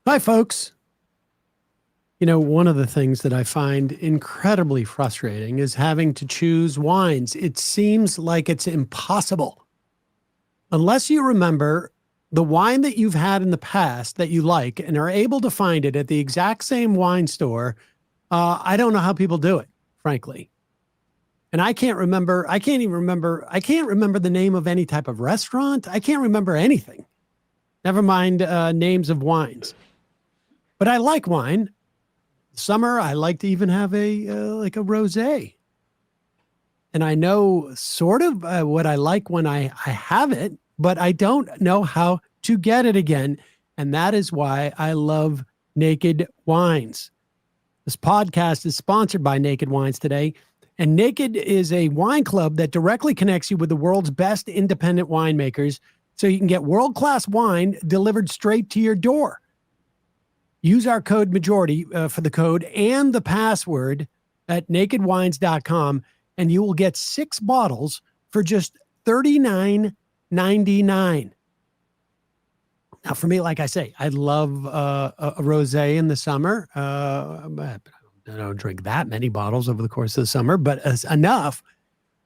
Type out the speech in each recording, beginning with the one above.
Hi, folks. You know, one of the things that I find incredibly frustrating is having to choose wines. It seems like it's impossible. Unless you remember the wine that you've had in the past that you like and are able to find it at the exact same wine store, I don't know how people do it, frankly. And I can't remember the name of any type of restaurant. I can't remember anything. Never mind names of wines. But I like wine. Summer, I like to even have a rosé. And I know sort of what I like when I have it, but I don't know how to get it again. And that is why I love Naked Wines. This podcast is sponsored by Naked Wines today. And Naked is a wine club that directly connects you with the world's best independent winemakers so you can get world-class wine delivered straight to your door. Use our code majority for the code and the password at nakedwines.com, and you will get 6 bottles for just $39.99. Now, for me, like I say, I love a rosé in the syrah. I don't drink that many bottles over the course of the summer, but enough.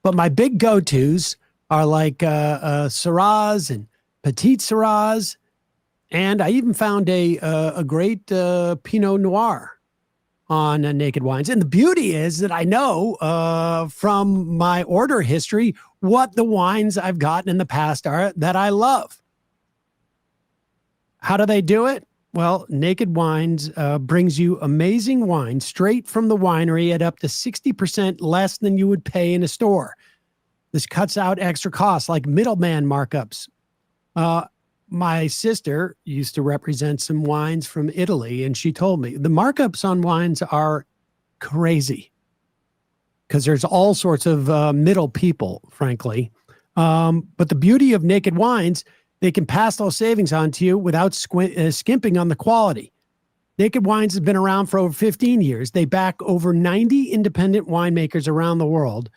But my big go-tos are like Syrahs and Petite Syrahs. And I even found a great Pinot Noir on Naked Wines. And the beauty is that I know from my order history what the wines I've gotten in the past are that I love. How do they do it? Well, Naked Wines brings you amazing wine straight from the winery at up to 60% less than you would pay in a store. This cuts out extra costs like middleman markups. My sister used to represent some wines from Italy, and she told me the markups on wines are crazy because there's all sorts of middle people, frankly. But the beauty of Naked Wines, they can pass those savings on to you without skimping on the quality. Naked Wines has been around for over 15 years. They back over 90 independent winemakers around the world,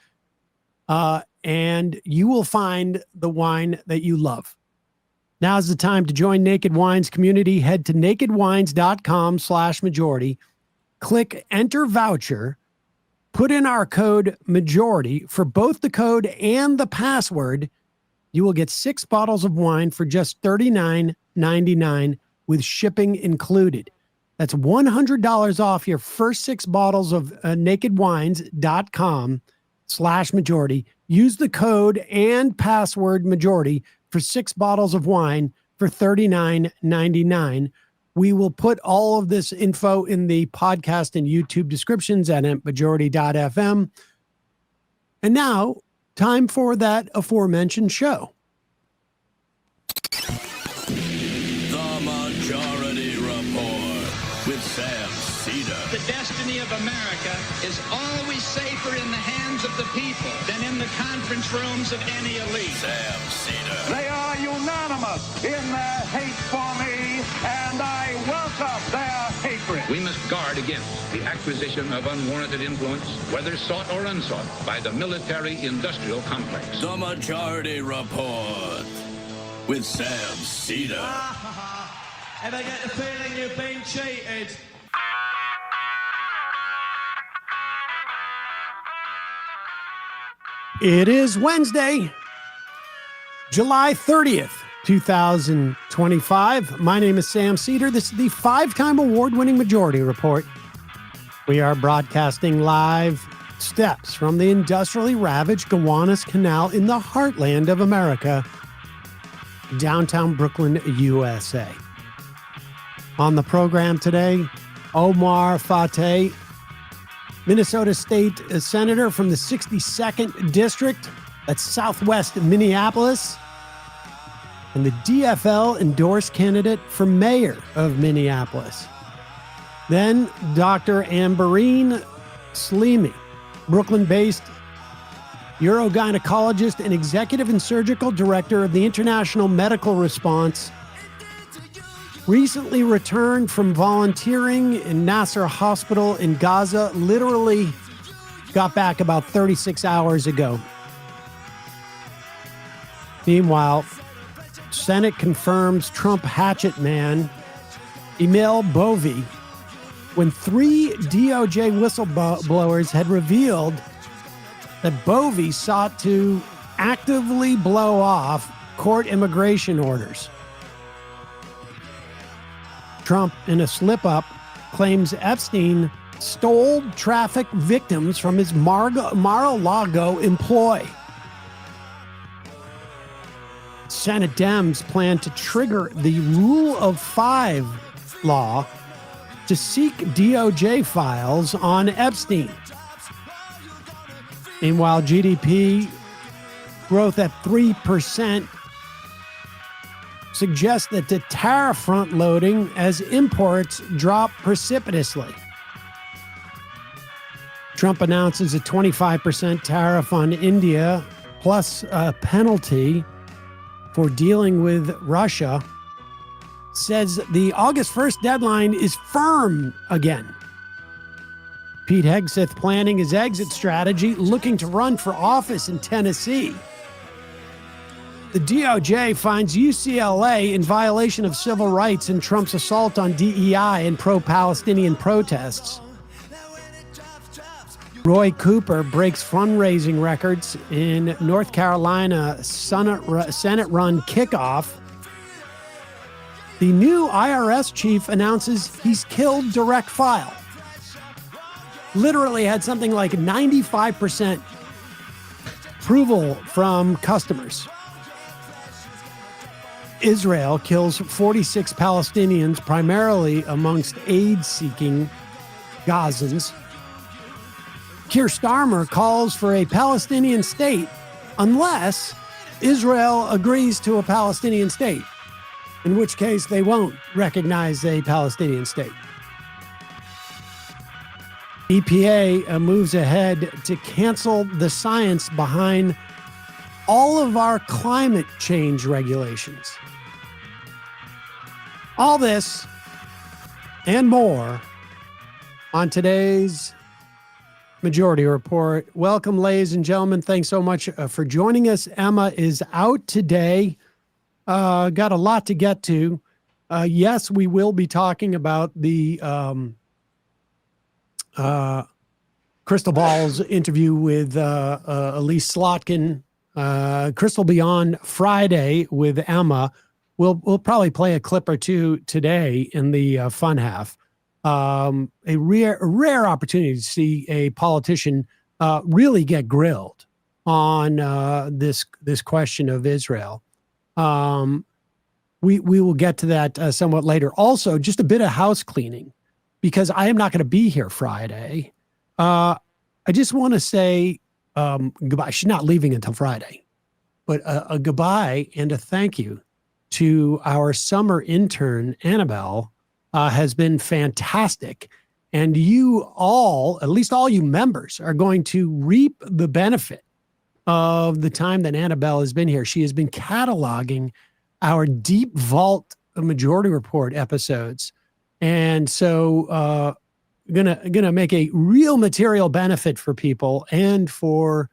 and you will find the wine that you love. Now's the time to join Naked Wines community. Head to nakedwines.com/majority. Click enter voucher. Put in our code majority for both the code and the password. You will get 6 bottles of wine for just $39.99 with shipping included. That's $100 off your first 6 bottles of nakedwines.com/majority. Use the code and password majority for 6 bottles of wine for $39.99. We will put all of this info in the podcast and YouTube descriptions at majority.fm. And now, time for that aforementioned show. The Majority Report with Sam Seder. The destiny of America is always safer in the hands of the people than in the conference rooms of any elite. Sam Seder. They are unanimous in their hate for me, and I welcome their hatred. We must guard against the acquisition of unwarranted influence, whether sought or unsought, by the military-industrial complex. The Majority Report with Sam Seder. And I get the feeling you've been cheated. It is Wednesday, July 30th, 2025. My name is Sam Seder. This is the 5-time award-winning Majority Report. We are broadcasting live steps from the industrially ravaged Gowanus Canal in the heartland of America, downtown Brooklyn, USA. On the program today, Omar Fateh, Minnesota State Senator from the 62nd District, that's Southwest Minneapolis, and the DFL endorsed candidate for mayor of Minneapolis. Then Dr. Ambereen Sleemi, Brooklyn-based Urogynecologist and Executive and Surgical Director of the International Medical Response, recently returned from volunteering in Nasser Hospital in Gaza, literally got back about 36 hours ago. Meanwhile, Senate confirms Trump hatchet man Emil Bovey, when 3 DOJ whistleblowers had revealed that Bovey sought to actively blow off court immigration orders. Trump, in a slip-up, claims Epstein stole traffic victims from his Mar-a-Lago employ. Senate Dems plan to trigger the Rule of 5 law to seek DOJ files on Epstein. Meanwhile, GDP growth at 3% suggests that the tariff front-loading as imports drop precipitously. Trump announces a 25% tariff on India, plus a penalty for dealing with Russia. Says the August 1st deadline is firm again. Pete Hegseth planning his exit strategy, looking to run for office in Tennessee. The DOJ finds UCLA in violation of civil rights in Trump's assault on DEI and pro-Palestinian protests. Roy Cooper breaks fundraising records in North Carolina Senate-run kickoff. The new IRS chief announces he's killed direct file. Literally had something like 95% approval from customers. Israel kills 46 Palestinians, primarily amongst aid-seeking Gazans. Keir Starmer calls for a Palestinian state unless Israel agrees to a Palestinian state, in which case they won't recognize a Palestinian state. EPA moves ahead to cancel the science behind all of our climate change regulations. All this and more on today's Majority Report. Welcome, ladies and gentlemen. Thanks so much for joining us. Emma is out today. Got a lot to get to. Yes, we will be talking about the Crystal Ball's interview with Elise Slotkin. Crystal be on Friday with Emma. We'll probably play a clip or two today in the fun half. A rare opportunity to see a politician really get grilled on this question of Israel. We will get to that somewhat later. Also, just a bit of house cleaning, because I am not going to be here Friday. I just want to say goodbye. She's not leaving until Friday, but a goodbye and a thank you to our summer intern, Annabelle. Has been fantastic. And you all, at least all you members, are going to reap the benefit of the time that Annabelle has been here. She has been cataloging our Deep Vault Majority Report episodes. And so gonna make a real material benefit for people and for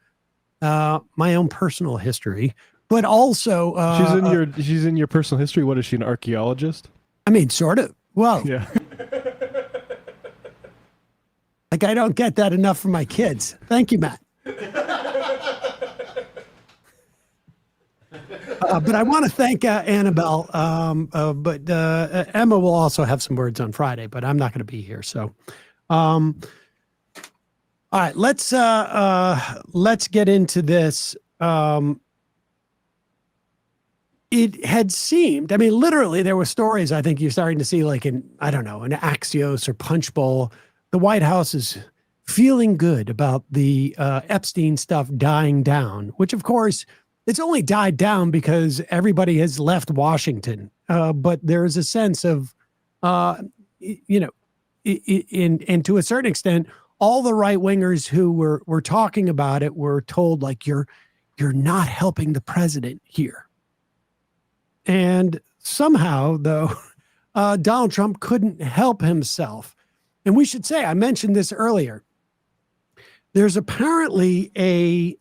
my own personal history, but also she's in your personal history. What is she, an archaeologist? I mean, sort of. Well, yeah. Like I don't get that enough from my kids. Thank you, Matt. But I want to thank Annabelle. But Emma will also have some words on Friday, but I'm not going to be here. So, all right, let's get into this. It had seemed, I mean, literally there were stories, I think you're starting to see, like in, I don't know, an Axios or Punchbowl. The White House is feeling good about the Epstein stuff dying down, which of course it's only died down because everybody has left Washington. But there is a sense of, and to a certain extent, all the right wingers who were talking about it were told, like, you're not helping the president here. And somehow, though, Donald Trump couldn't help himself. And we should say, I mentioned this earlier, there's apparently I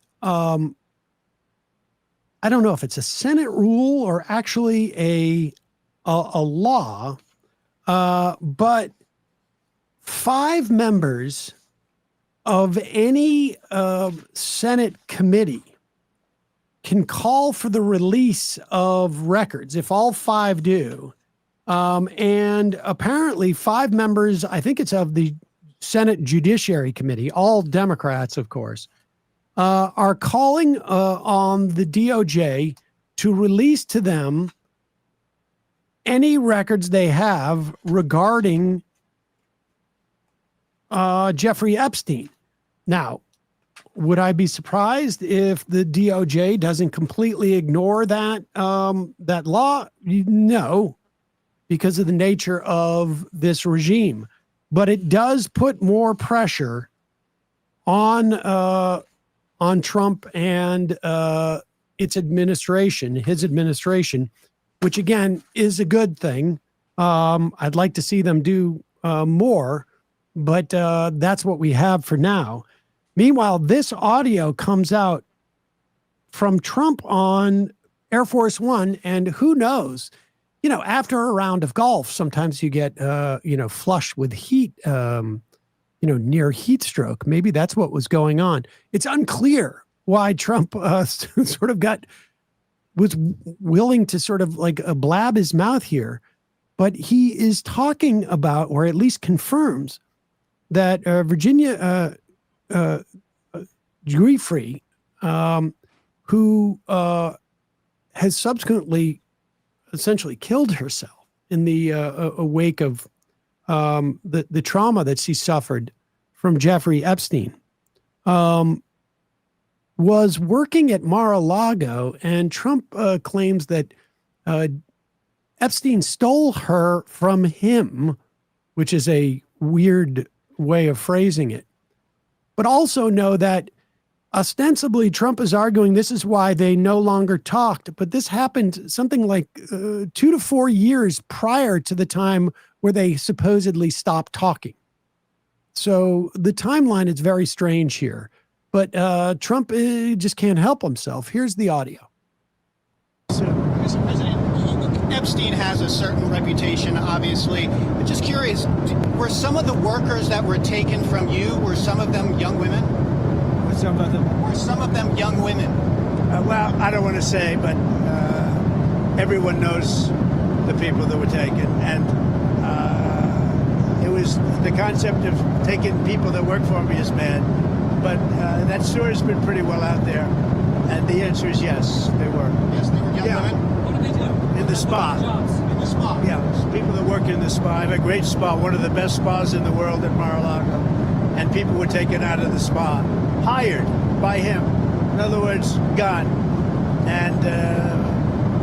don't know if it's a Senate rule or actually a law But 5 members of any Senate committee can call for the release of records if all 5 do. And apparently 5 members, I think it's of the Senate Judiciary Committee, all Democrats, of course, are calling on the DOJ to release to them any records they have regarding Jeffrey Epstein. Now, would I be surprised if the DOJ doesn't completely ignore that that law? No, because of the nature of this regime. But it does put more pressure on Trump and his administration, which again is a good thing. I'd like to see them do more, but that's what we have for now. Meanwhile, this audio comes out from Trump on Air Force One, and who knows, after a round of golf, sometimes you get, flushed with heat, near heat stroke. Maybe that's what was going on. It's unclear why Trump sort of was willing to sort of like blab his mouth here, but he is talking about, or at least confirms, that Virginia Giuffre, who has subsequently essentially killed herself in the wake of the trauma that she suffered from Jeffrey Epstein, was working at Mar-a-Lago, and Trump claims that Epstein stole her from him, which is a weird way of phrasing it. But also know that ostensibly Trump is arguing this is why they no longer talked, but this happened something like 2 to 4 years prior to the time where they supposedly stopped talking. So the timeline is very strange here, but Trump just can't help himself. Here's the audio. Mr. President, Epstein has a certain reputation, obviously. But just curious, were some of the workers that were taken from you, were some of them young women? Were some of them young women? Well, I don't want to say, but everyone knows the people that were taken. And it was the concept of taking people that work for me is bad. But that story's been pretty well out there. And the answer is yes, they were. Yes, they were young women? What did they do? In the spa. In the spa? Yeah, people that work in the spa. I have a great spa, one of the best spas in the world at Mar-a-Lago. And people were taken out of the spa, hired by him. In other words, gone. And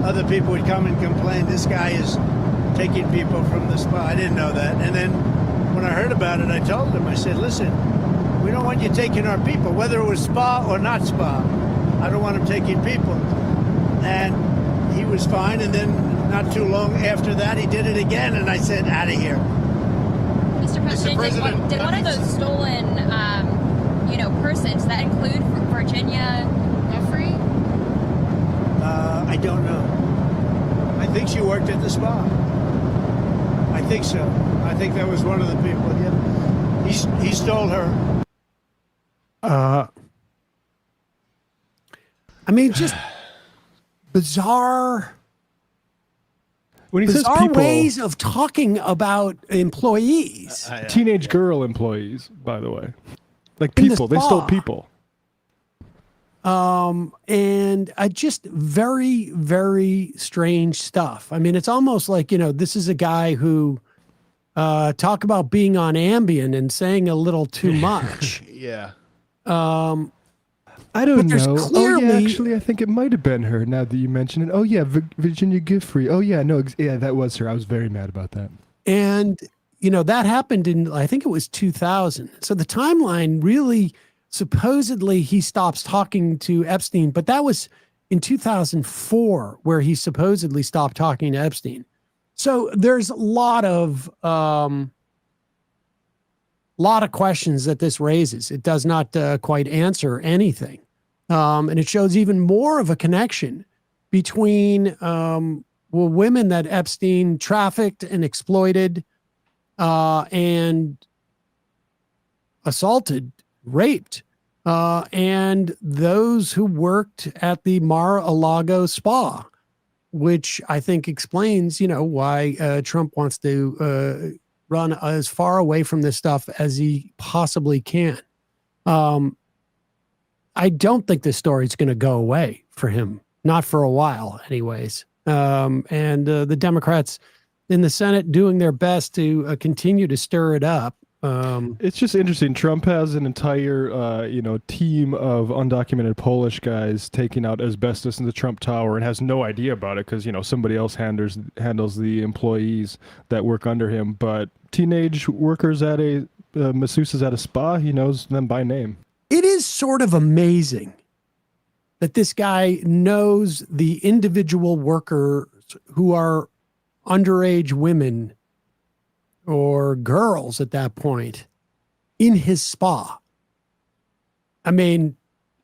other people would come and complain, this guy is taking people from the spa. I didn't know that. And then when I heard about it, I told him, I said, listen, we don't want you taking our people, whether it was spa or not spa. I don't want him taking people. And he was fine. And then not too long after that, he did it again. And I said, out of here. Mr. President, did one of those stolen, persons, that include Virginia Giuffre? I don't know. I think she worked at the spa. I think so. I think that was one of the people. Yeah. He stole her. Just bizarre. When he says bizarre people, ways of talking about employees. Teenage girl employees, by the way, like people, they stole people. And just very, very strange stuff. I mean, it's almost like, this is a guy who talk about being on Ambien and saying a little too much. Yeah. I don't know. Clearly, actually, I think it might have been her now that you mention it. Oh, yeah, Virginia Giuffre. Oh, yeah, no, yeah, that was her. I was very mad about that. And, that happened in, I think it was 2000. So the timeline really, supposedly he stops talking to Epstein, but that was in 2004 where he supposedly stopped talking to Epstein. So there's a lot of questions that this raises. It does not quite answer anything. And it shows even more of a connection between women that Epstein trafficked and exploited and assaulted, raped, and those who worked at the Mar-a-Lago spa, which I think explains, why Trump wants to run as far away from this stuff as he possibly can. I don't think this story is going to go away for him, not for a while anyways. And the Democrats in the Senate doing their best to continue to stir it up. It's just interesting. Trump has an entire, team of undocumented Polish guys taking out asbestos in the Trump Tower and has no idea about it because, somebody else handles the employees that work under him. But teenage workers at masseuses at a spa, he knows them by name. It is sort of amazing that this guy knows the individual workers who are underage women or girls at that point in his spa. I mean,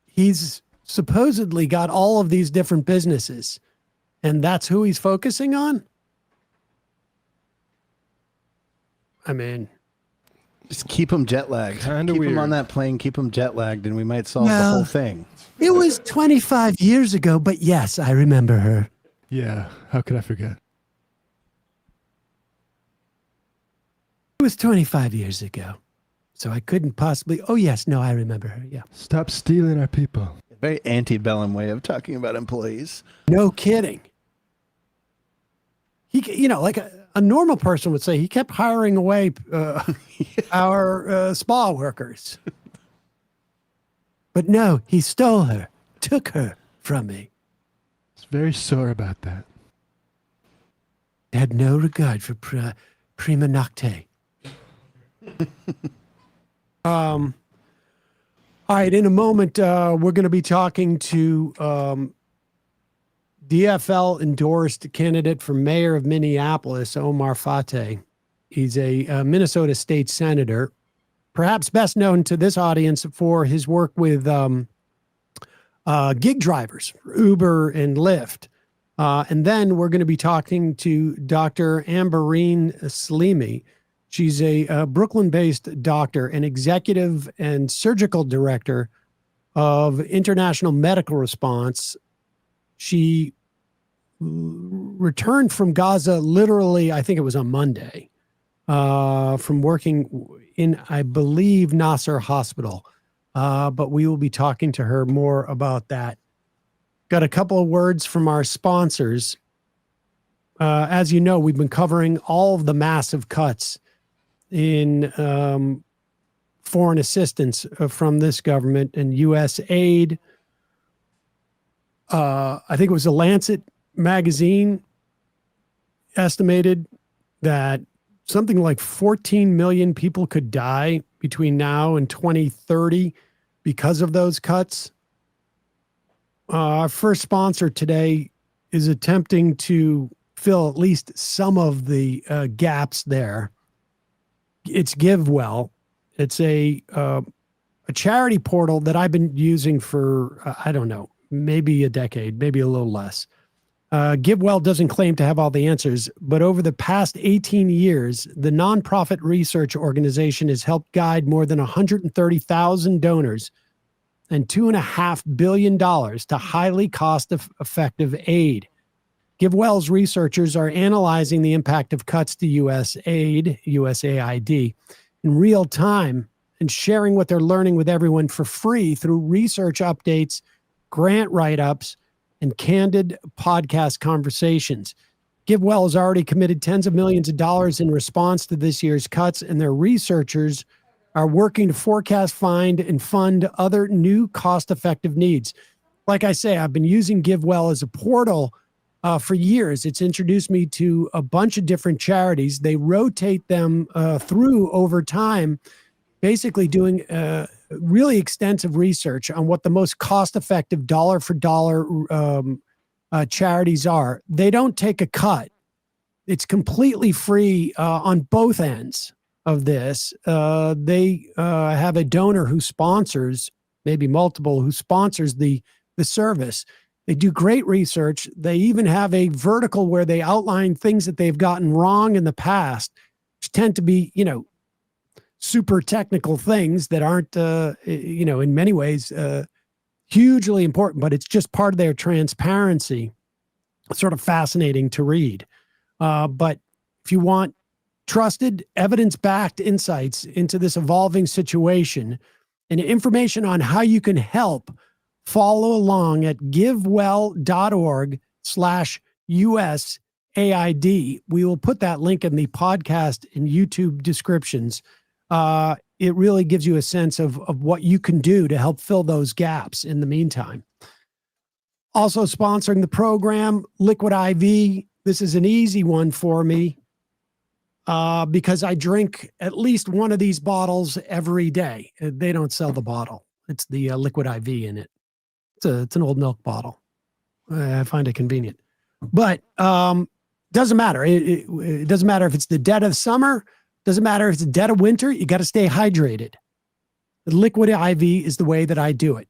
he's supposedly got all of these different businesses, and that's who he's focusing on. I mean, just keep him jet lagged. Kind of keep weird. him on that plane, keep him jet lagged, and we might solve the whole thing. It was 25 years ago, but yes, I remember her. Yeah, how could I forget? It was 25 years ago, so I couldn't possibly. Oh, yes. No, I remember her. Yeah. Stop stealing our people. Very antebellum way of talking about employees. No kidding. He, like a normal person would say, he kept hiring away our spa workers. But no, he stole her, took her from me. He's very sore about that. Had no regard for prima nocte. All right, in a moment, we're going to be talking to DFL endorsed candidate for mayor of Minneapolis, Omar Fateh. He's a Minnesota state senator, perhaps best known to this audience for his work with gig drivers, Uber and Lyft. And then we're going to be talking to Dr. Ambereen Sleemi. She's a Brooklyn-based doctor and executive and surgical director of International Medical Response. She returned from Gaza literally, I think it was on Monday, from working in, I believe, Nasser Hospital. But we will be talking to her more about that. Got a couple of words from our sponsors. As you know, we've been covering all of the massive cuts in foreign assistance from this government and U.S. aid. I think it was the Lancet magazine estimated that something like 14 million people could die between now and 2030 because of those cuts. Our first sponsor today is attempting to fill at least some of the gaps there. It's GiveWell. It's a charity portal that I've been using for, I don't know, maybe a decade, maybe a little less. GiveWell doesn't claim to have all the answers, but over the past 18 years, the nonprofit research organization has helped guide more than 130,000 donors and $2.5 billion to highly cost-effective aid. GiveWell's researchers are analyzing the impact of cuts to U.S. aid, USAID, in real time and sharing what they're learning with everyone for free through research updates, grant write-ups, and candid podcast conversations. GiveWell has already committed tens of millions of dollars in response to this year's cuts, and their researchers are working to forecast, find, and fund other new cost-effective needs. Like I say, I've been using GiveWell as a portal for years. It's introduced me to a bunch of different charities. They rotate them through over time, basically doing really extensive research on what the most cost-effective dollar-for-dollar charities are. They don't take a cut. It's completely free on both ends of this. They have a donor who sponsors, maybe multiple, who sponsors the service. They do great research. They even have a vertical where they outline things that they've gotten wrong in the past which tend to be, super technical things that aren't, in many ways, hugely important, but it's just part of their transparency. It's sort of fascinating to read. But if you want trusted, evidence-backed insights into this evolving situation and information on how you can help, follow along at givewell.org/USAID. We will put that link in the podcast and YouTube descriptions. It really gives you a sense of what you can do to help fill those gaps in the meantime. Also sponsoring the program, Liquid IV. This is an easy one for me because I drink at least one of these bottles every day. They don't sell the bottle. It's the Liquid IV in it. It's an old milk bottle. I find it convenient. But doesn't matter. It doesn't matter if it's the dead of summer. Doesn't matter if it's the dead of winter. You got to stay hydrated. The Liquid IV is the way that I do it.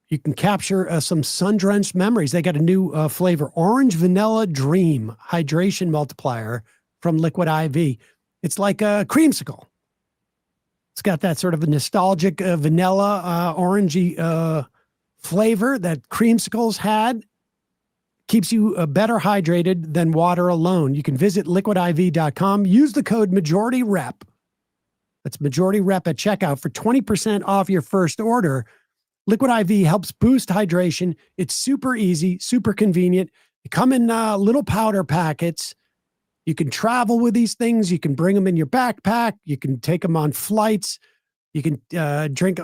You can capture some sun-drenched memories. They got a new flavor, Orange Vanilla Dream Hydration Multiplier from Liquid IV. It's like a creamsicle. It's got that sort of a nostalgic vanilla orangey flavor that creamsicles had. Keeps you better hydrated than water alone. You can visit liquidiv.com. Use the code MajorityRep. That's MajorityRep at checkout for 20% off your first order. Liquid IV helps boost hydration. It's super easy, super convenient. They come in little powder packets. You can travel with these things. You can bring them in your backpack. You can take them on flights. You can drink,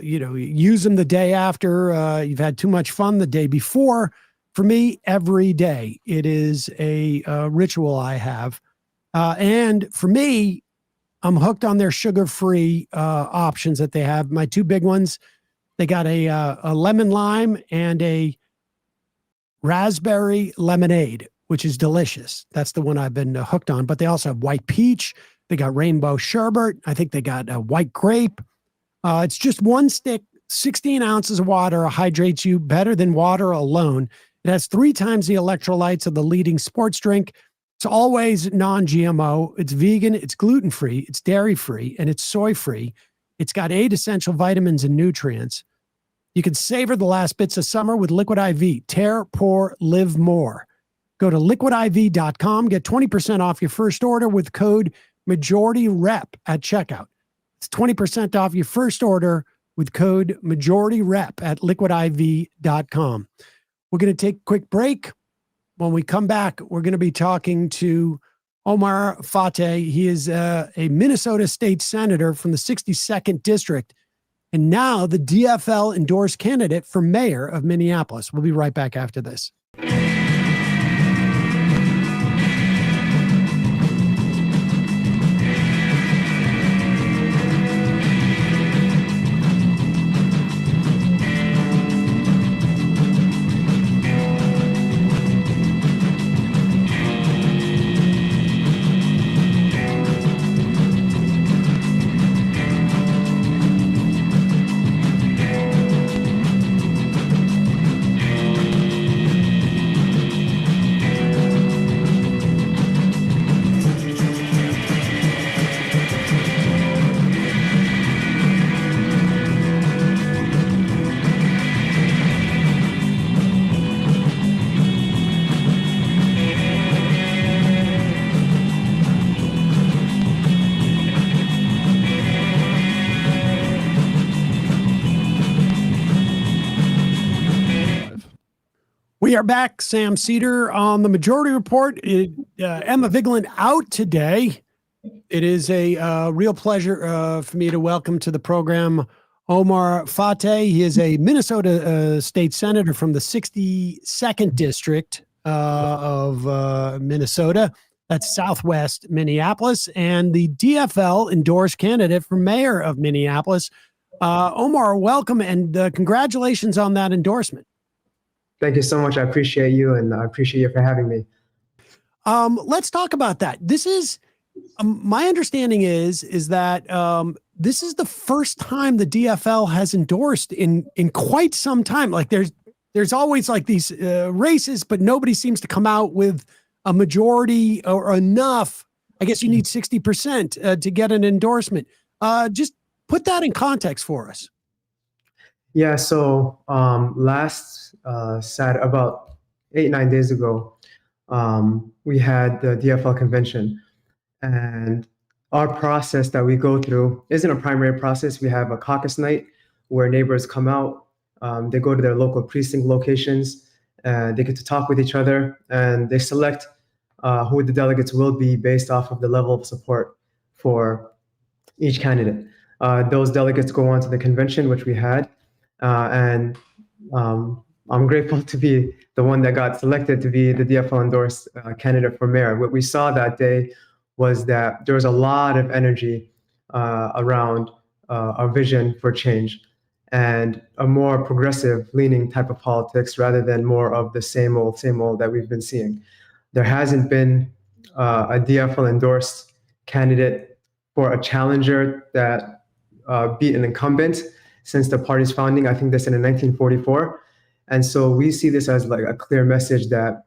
use them the day after you've had too much fun the day before. For me, every day, it is a ritual I have. And for me, I'm hooked on their sugar-free options that they have. My two big ones, they got a lemon lime and a raspberry lemonade, which is delicious. That's the one I've been hooked on. But they also have white peach. They got rainbow sherbet. I think they got a white grape. It's just one stick, 16 ounces of water hydrates you better than water alone. It has 3 times the electrolytes of the leading sports drink. It's always non-GMO. It's vegan. It's gluten-free. It's dairy-free. And it's soy-free. It's got 8 essential vitamins and nutrients. You can savor the last bits of summer with Liquid IV. Tear, pour, live more. Go to liquidiv.com. Get 20% off your first order with code MajorityRep at checkout. It's 20% off your first order with code MajorityRep at liquidiv.com. We're going to take a quick break. When we come back, we're going to be talking to Omar Fateh. He is a Minnesota state senator from the 62nd district, and now the DFL endorsed candidate for mayor of Minneapolis. We'll be right back after this. We are back. Sam Seder on the Majority Report. Emma Vigeland out today. It is a real pleasure for me to welcome to the program Omar Fateh. He is a Minnesota state senator from the 62nd district of Minnesota. That's Southwest Minneapolis, and the DFL endorsed candidate for mayor of Minneapolis. Omar, welcome, and congratulations on that endorsement. Thank you so much. I appreciate you, and I appreciate you for having me. Let's talk about that. This is my understanding is that this is the first time the DFL has endorsed in quite some time. Like there's always like these races, but nobody seems to come out with a majority or enough I guess you need 60% to get an endorsement. Just put that in context for us. Yeah, so last Saturday, about 8-9 days ago, we had the DFL convention, and our process that we go through isn't a primary process. We have a caucus night where neighbors come out, they go to their local precinct locations, they get to talk with each other, and they select who the delegates will be based off of the level of support for each candidate. Those delegates go on to the convention, which we had, and I'm grateful to be the one that got selected to be the DFL endorsed candidate for mayor. What we saw that day was that there was a lot of energy around a vision for change and a more progressive leaning type of politics rather than more of the same old that we've been seeing. There hasn't been a DFL endorsed candidate for a challenger that beat an incumbent since the party's founding. I think this in 1944. And so we see this as like a clear message that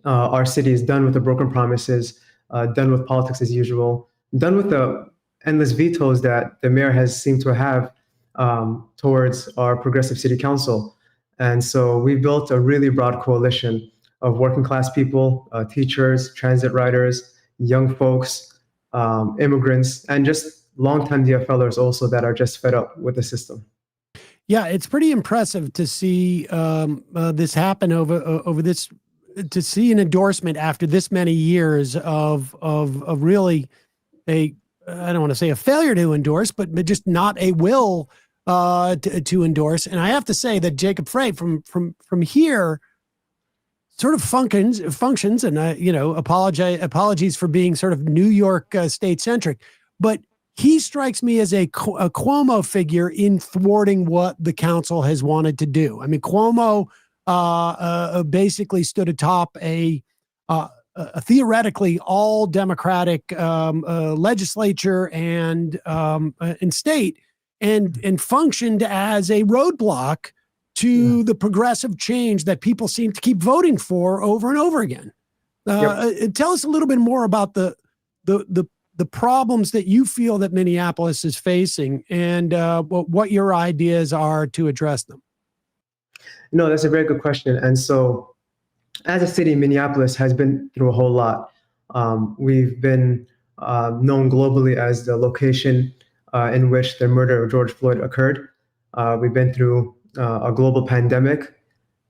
our city is done with the broken promises, done with politics as usual, done with the endless vetoes that the mayor has seemed to have towards our progressive city council. And so we built a really broad coalition of working class people, teachers, transit riders, young folks, immigrants, and just longtime DFLers also that are just fed up with the system. Yeah, it's pretty impressive to see this happen over this, to see an endorsement after this many years of really I don't want to say a failure to endorse, but just not a will to endorse. And I have to say that Jacob Frey from here sort of functions, and apologies for being sort of New York state centric, but he strikes me as a Cuomo figure in thwarting what the council has wanted to do. I mean, Cuomo basically stood atop a theoretically all Democratic legislature and state, and functioned as a roadblock to the progressive change that people seem to keep voting for over and over again. Tell us a little bit more about the problems that you feel that Minneapolis is facing, and what your ideas are to address them. No, that's a very good question. And so as a city, Minneapolis has been through a whole lot. We've been known globally as the location in which the murder of George Floyd occurred. We've been through a global pandemic.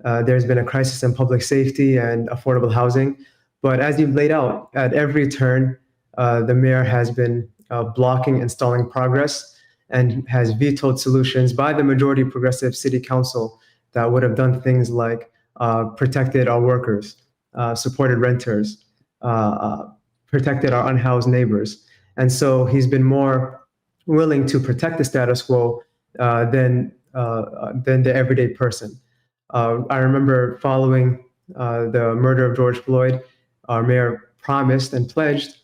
There's been a crisis in public safety and affordable housing. But as you've laid out, at every turn, the mayor has been blocking and stalling progress and has vetoed solutions by the majority progressive city council that would have done things like protected our workers, supported renters, protected our unhoused neighbors. And so he's been more willing to protect the status quo than the everyday person. I remember following the murder of George Floyd, our mayor promised and pledged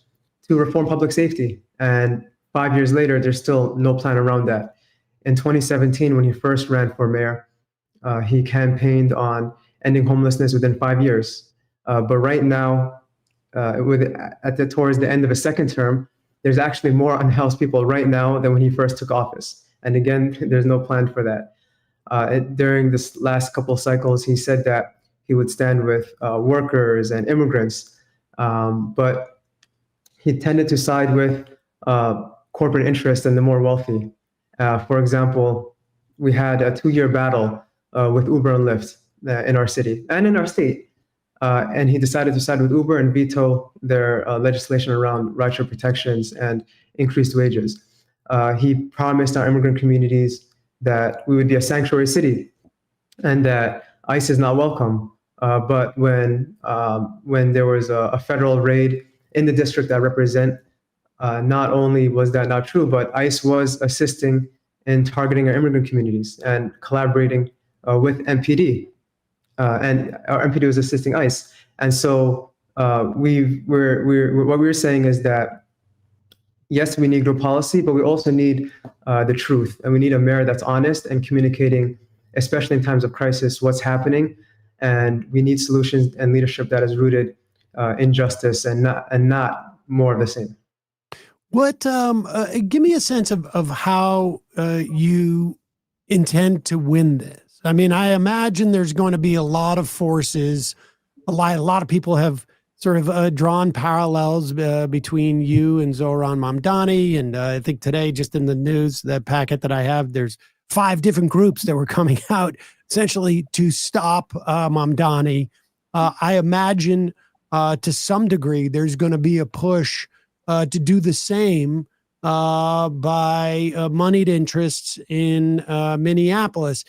to reform public safety. And 5 years later, there's still no plan around that. In 2017, when he first ran for mayor, he campaigned on ending homelessness within 5 years. But right now, towards the end of his second term, there's actually more unhoused people right now than when he first took office. And again, there's no plan for that. During this last couple of cycles, he said that he would stand with workers and immigrants, but he tended to side with corporate interests and the more wealthy. For example, we had a 2-year battle with Uber and Lyft in our city and in our state. And he decided to side with Uber and veto their legislation around rideshare protections and increased wages. He promised our immigrant communities that we would be a sanctuary city and that ICE is not welcome. But when there was a federal raid in the district that I represent, not only was that not true, but ICE was assisting in targeting our immigrant communities and collaborating with MPD. And our MPD was assisting ICE. And so what we're saying is that, yes, we need group policy, but we also need the truth. And we need a mayor that's honest and communicating, especially in times of crisis, what's happening. And we need solutions and leadership that is rooted in justice and not more of the same. What? Give me a sense of how you intend to win this. I mean, I imagine there's going to be a lot of forces. A lot of people have sort of drawn parallels between you and Zohran Mamdani, and I think today, just in the news, that packet that I have, there's 5 different groups that were coming out essentially to stop Mamdani. I imagine to some degree there's going to be a push to do the same by moneyed interests in Minneapolis.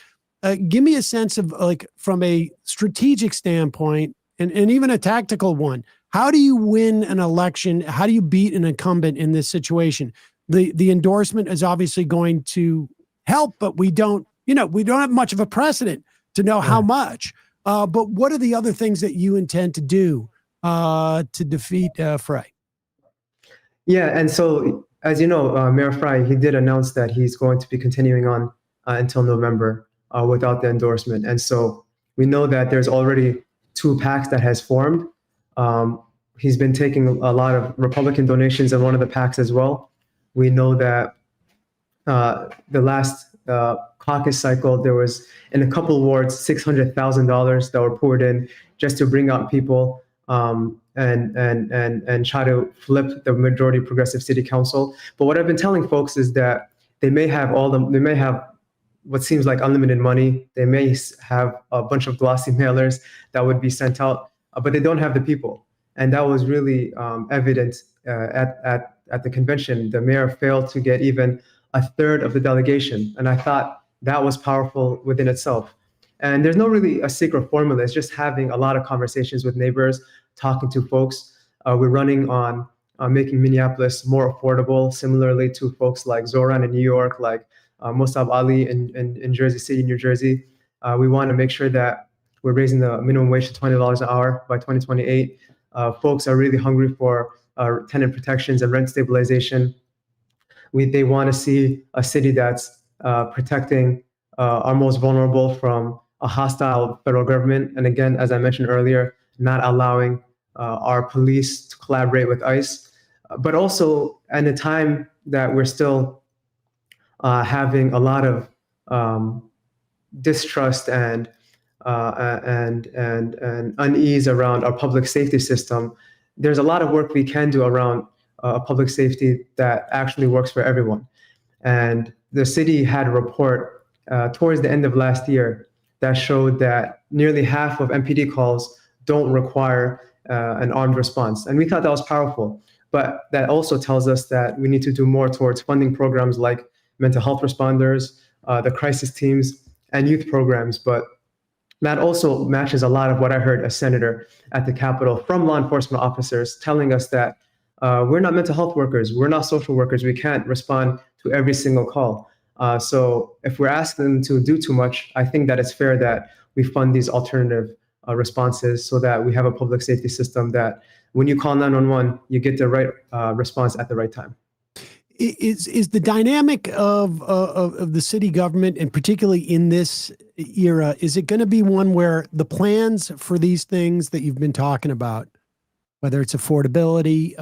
Give me a sense of, like, from a strategic standpoint and even a tactical one, how do you win an election? How do you beat an incumbent in this situation? The endorsement is obviously going to help, but we don't have much of a precedent to know how much. But what are the other things that you intend to do to defeat Frey? Yeah, and so, as you know, Mayor Frey, he did announce that he's going to be continuing on until November without the endorsement. And so we know that there's already 2 PACs that has formed. He's been taking a lot of Republican donations in one of the PACs as well. We know that the last caucus cycle, there was, in a couple wards, $600,000 that were poured in just to bring out people and try to flip the majority progressive city council. But what I've been telling folks is that they may have what seems like unlimited money. They may have a bunch of glossy mailers that would be sent out, but they don't have the people. And that was really evident at the convention. The mayor failed to get even a third of the delegation. And I thought that was powerful within itself. And there's no really a secret formula. It's just having a lot of conversations with neighbors, talking to folks. We're running on making Minneapolis more affordable, similarly to folks like Zohran in New York, like Mosab Ali in Jersey City, New Jersey. We want to make sure that we're raising the minimum wage to $20 an hour by 2028. Folks are really hungry for tenant protections and rent stabilization. They want to see a city that's protecting our most vulnerable from a hostile federal government. And again, as I mentioned earlier, not allowing our police to collaborate with ICE. But also, at a time that we're still having a lot of distrust and unease around our public safety system, there's a lot of work we can do around public safety that actually works for everyone. And the city had a report towards the end of last year that showed that nearly half of MPD calls don't require an armed response. And we thought that was powerful. But that also tells us that we need to do more towards funding programs like mental health responders, the crisis teams, and youth programs. But that also matches a lot of what I heard a senator at the Capitol from law enforcement officers telling us that we're not mental health workers, we're not social workers, we can't respond to every single call. So if we're asking them to do too much, I think that it's fair that we fund these alternative responses so that we have a public safety system that when you call 911, you get the right response at the right time. Is the dynamic of the city government, and particularly in this era, is it going to be one where the plans for these things that you've been talking about, whether it's affordability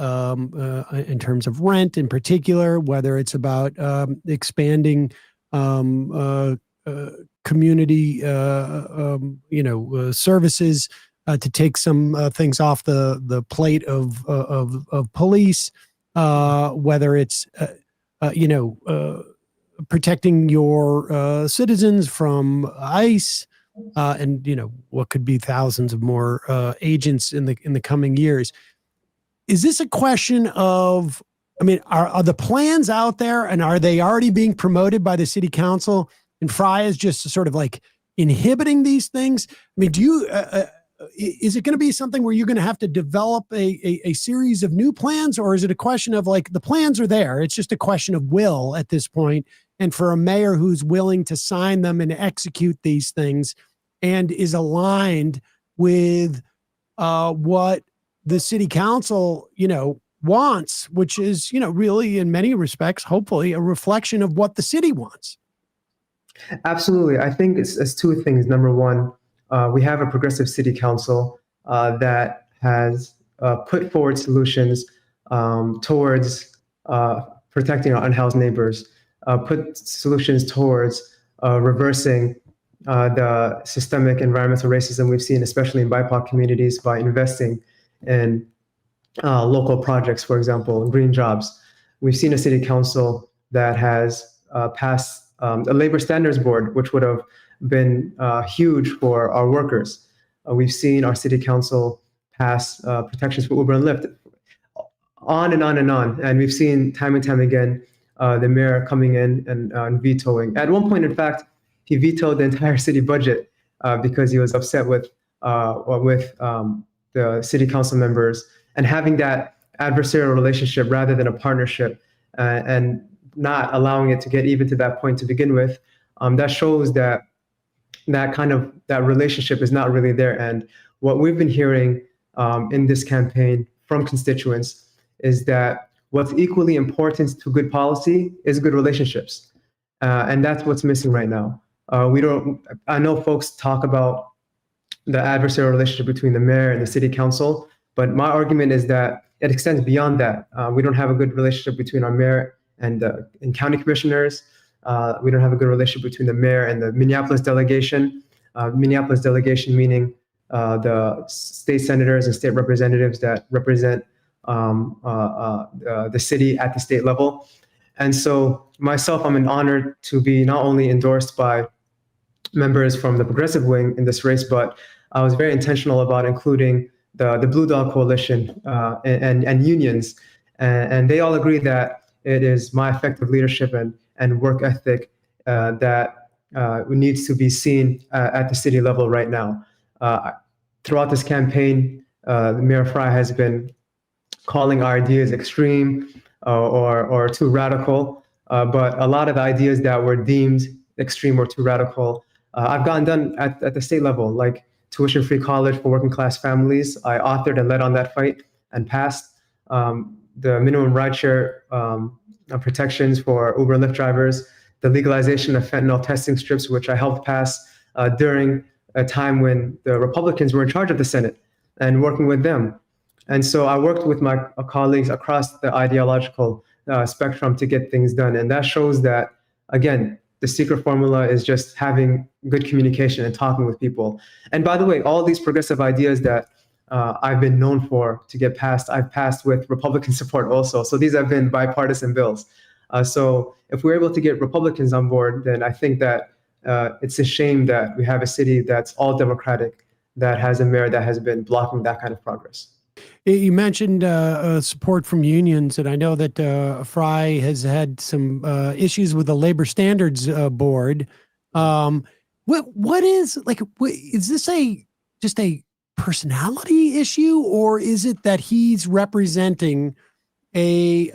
in terms of rent in particular, whether it's about expanding community services to take some things off the plate of police, whether it's protecting your citizens from ICE, and what could be thousands of more agents in the coming years. Is this a question of, I mean, are the plans out there, and are they already being promoted by the city council, and Frey is just sort of like inhibiting these things? I mean, do you is it going to be something where you're going to have to develop a series of new plans, or is it a question of, like, the plans are there, it's just a question of will at this point, and for a mayor who's willing to sign them and execute these things and is aligned with what the city council, wants, which is, really in many respects, hopefully, a reflection of what the city wants? Absolutely. I think it's 2 things. Number one, we have a progressive city council that has put forward solutions towards protecting our unhoused neighbors, put solutions towards reversing the systemic environmental racism we've seen, especially in BIPOC communities, by investing in local projects, for example, green jobs. We've seen a city council that has passed a labor standards board, which would have been huge for our workers. We've seen our city council pass protections for Uber and Lyft, on and on and on. And we've seen time and time again the mayor coming in and vetoing. At one point, in fact, he vetoed the entire city budget because he was upset with the city council members, and having that adversarial relationship rather than a partnership, and not allowing it to get even to that point to begin with. That shows that that relationship is not really there. And what we've been hearing in this campaign from constituents is that what's equally important to good policy is good relationships. And that's what's missing right now. I know folks talk about the adversarial relationship between the mayor and the city council, but my argument is that it extends beyond that. We don't have a good relationship between our mayor and county commissioners. We don't have a good relationship between the mayor and the Minneapolis delegation. Minneapolis delegation meaning the state senators and state representatives that represent the city at the state level. And so myself, I'm honored to be not only endorsed by members from the progressive wing in this race, but I was very intentional about including the Blue Dog Coalition and unions. And they all agree that it is my effective leadership and work ethic that needs to be seen at the city level right now. Throughout this campaign, Mayor Fry has been calling our ideas extreme or too radical, but a lot of the ideas that were deemed extreme or too radical, I've gotten done at the state level, like tuition-free college for working class families. I authored and led on that fight and passed the minimum rideshare protections for Uber and Lyft drivers, the legalization of fentanyl testing strips, which I helped pass during a time when the Republicans were in charge of the Senate, and working with them. And so I worked with my colleagues across the ideological spectrum to get things done. And that shows that, again, the secret formula is just having good communication and talking with people. And by the way, all these progressive ideas that I've been known for to get passed, I've passed with Republican support also. So these have been bipartisan bills. So if we're able to get Republicans on board, then I think that it's a shame that we have a city that's all Democratic, that has a mayor that has been blocking that kind of progress. You mentioned support from unions, and I know that Fry has had some issues with the Labor Standards Board. What is is this just a personality issue, or is it that he's representing a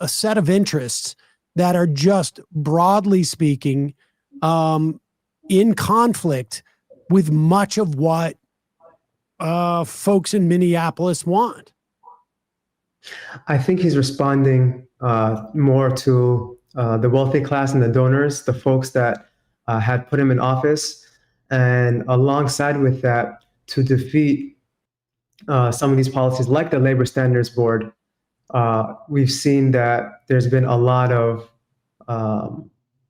set of interests that are just, broadly speaking, in conflict with much of what folks in Minneapolis want? I think he's responding more to the wealthy class and the donors, the folks that had put him in office, and alongside with that, to defeat some of these policies like the Labor Standards Board. We've seen that there's been a lot of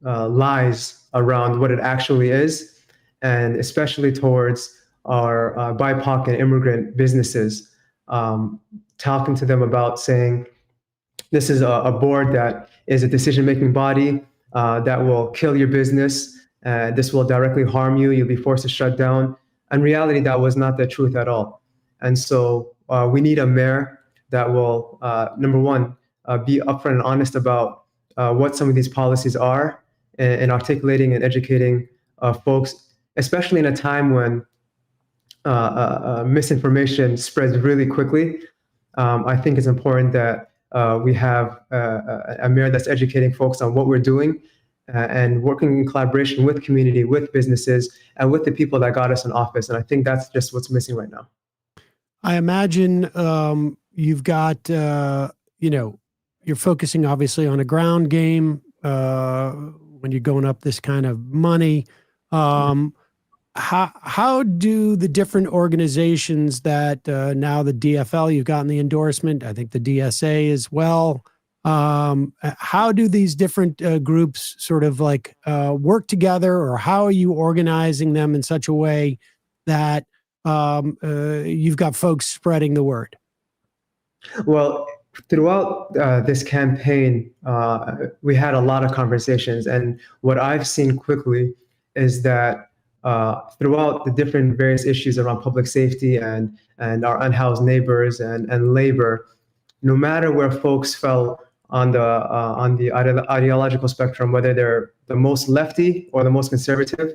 lies around what it actually is, and especially towards our BIPOC and immigrant businesses, talking to them about saying, this is a board that is a decision-making body that will kill your business. This will directly harm you. You'll be forced to shut down. In reality, that was not the truth at all. And so we need a mayor that will, number one, be upfront and honest about what some of these policies are, and articulating and educating folks, especially in a time when misinformation spreads really quickly. I think it's important that we have a mayor that's educating folks on what we're doing and working in collaboration with community, with businesses, and with the people that got us in office. And I think that's just what's missing right now. I imagine you've got, you're focusing obviously on a ground game when you're going up this kind of money. how do the different organizations that now the DFL, you've gotten the endorsement, I think the DSA as well. How do these different groups sort of like work together, or how are you organizing them in such a way that you've got folks spreading the word? Well, throughout this campaign, we had a lot of conversations, and what I've seen quickly is that throughout the different various issues around public safety and our unhoused neighbors and labor, no matter where folks fell on the ideological spectrum, whether they're the most lefty or the most conservative,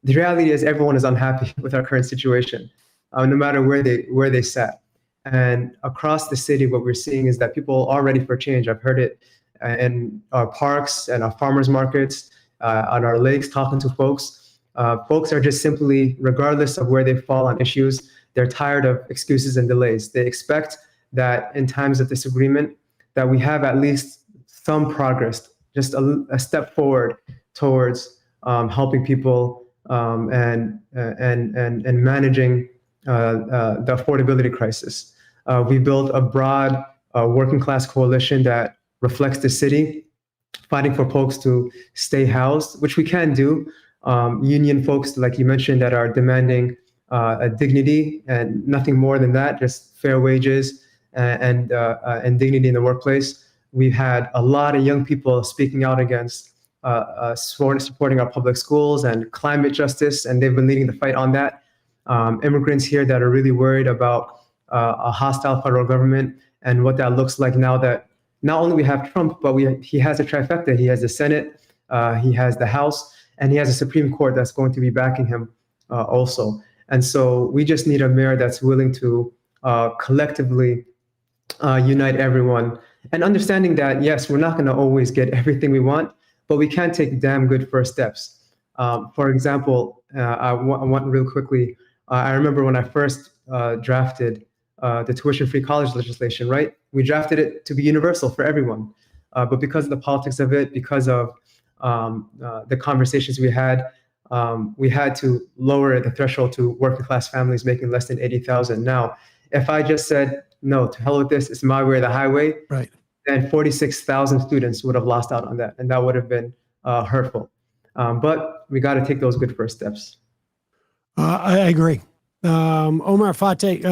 the reality is everyone is unhappy with our current situation, no matter where they sat. And across the city, what we're seeing is that people are ready for change. I've heard it in our parks and our farmers markets, on our lakes, talking to folks. Folks are just simply, regardless of where they fall on issues, they're tired of excuses and delays. They expect that in times of disagreement, that we have at least some progress, just a step forward towards helping people and managing the affordability crisis. We built a broad working class coalition that reflects the city, fighting for folks to stay housed, which we can do. Union folks, like you mentioned, that are demanding a dignity and nothing more than that, just fair wages and dignity in the workplace. We've had a lot of young people speaking out against supporting our public schools and climate justice, and they've been leading the fight on that. Immigrants here that are really worried about a hostile federal government and what that looks like now that not only we have Trump, but he has a trifecta. He has the Senate, he has the House, and he has a Supreme Court that's going to be backing him also. And so we just need a mayor that's willing to collectively unite everyone, and understanding that, yes, we're not going to always get everything we want, but we can take damn good first steps. For example, I want real quickly, I remember when I first drafted the tuition-free college legislation, right? We drafted it to be universal for everyone. But because of the politics of it, because of the conversations we had to lower the threshold to working class families making less than 80,000. Now, if I just said, no, to hell with this, it's my way or the highway, right, then 46,000 students would have lost out on that, and that would have been hurtful. But we got to take those good first steps. I agree. Omar Fateh,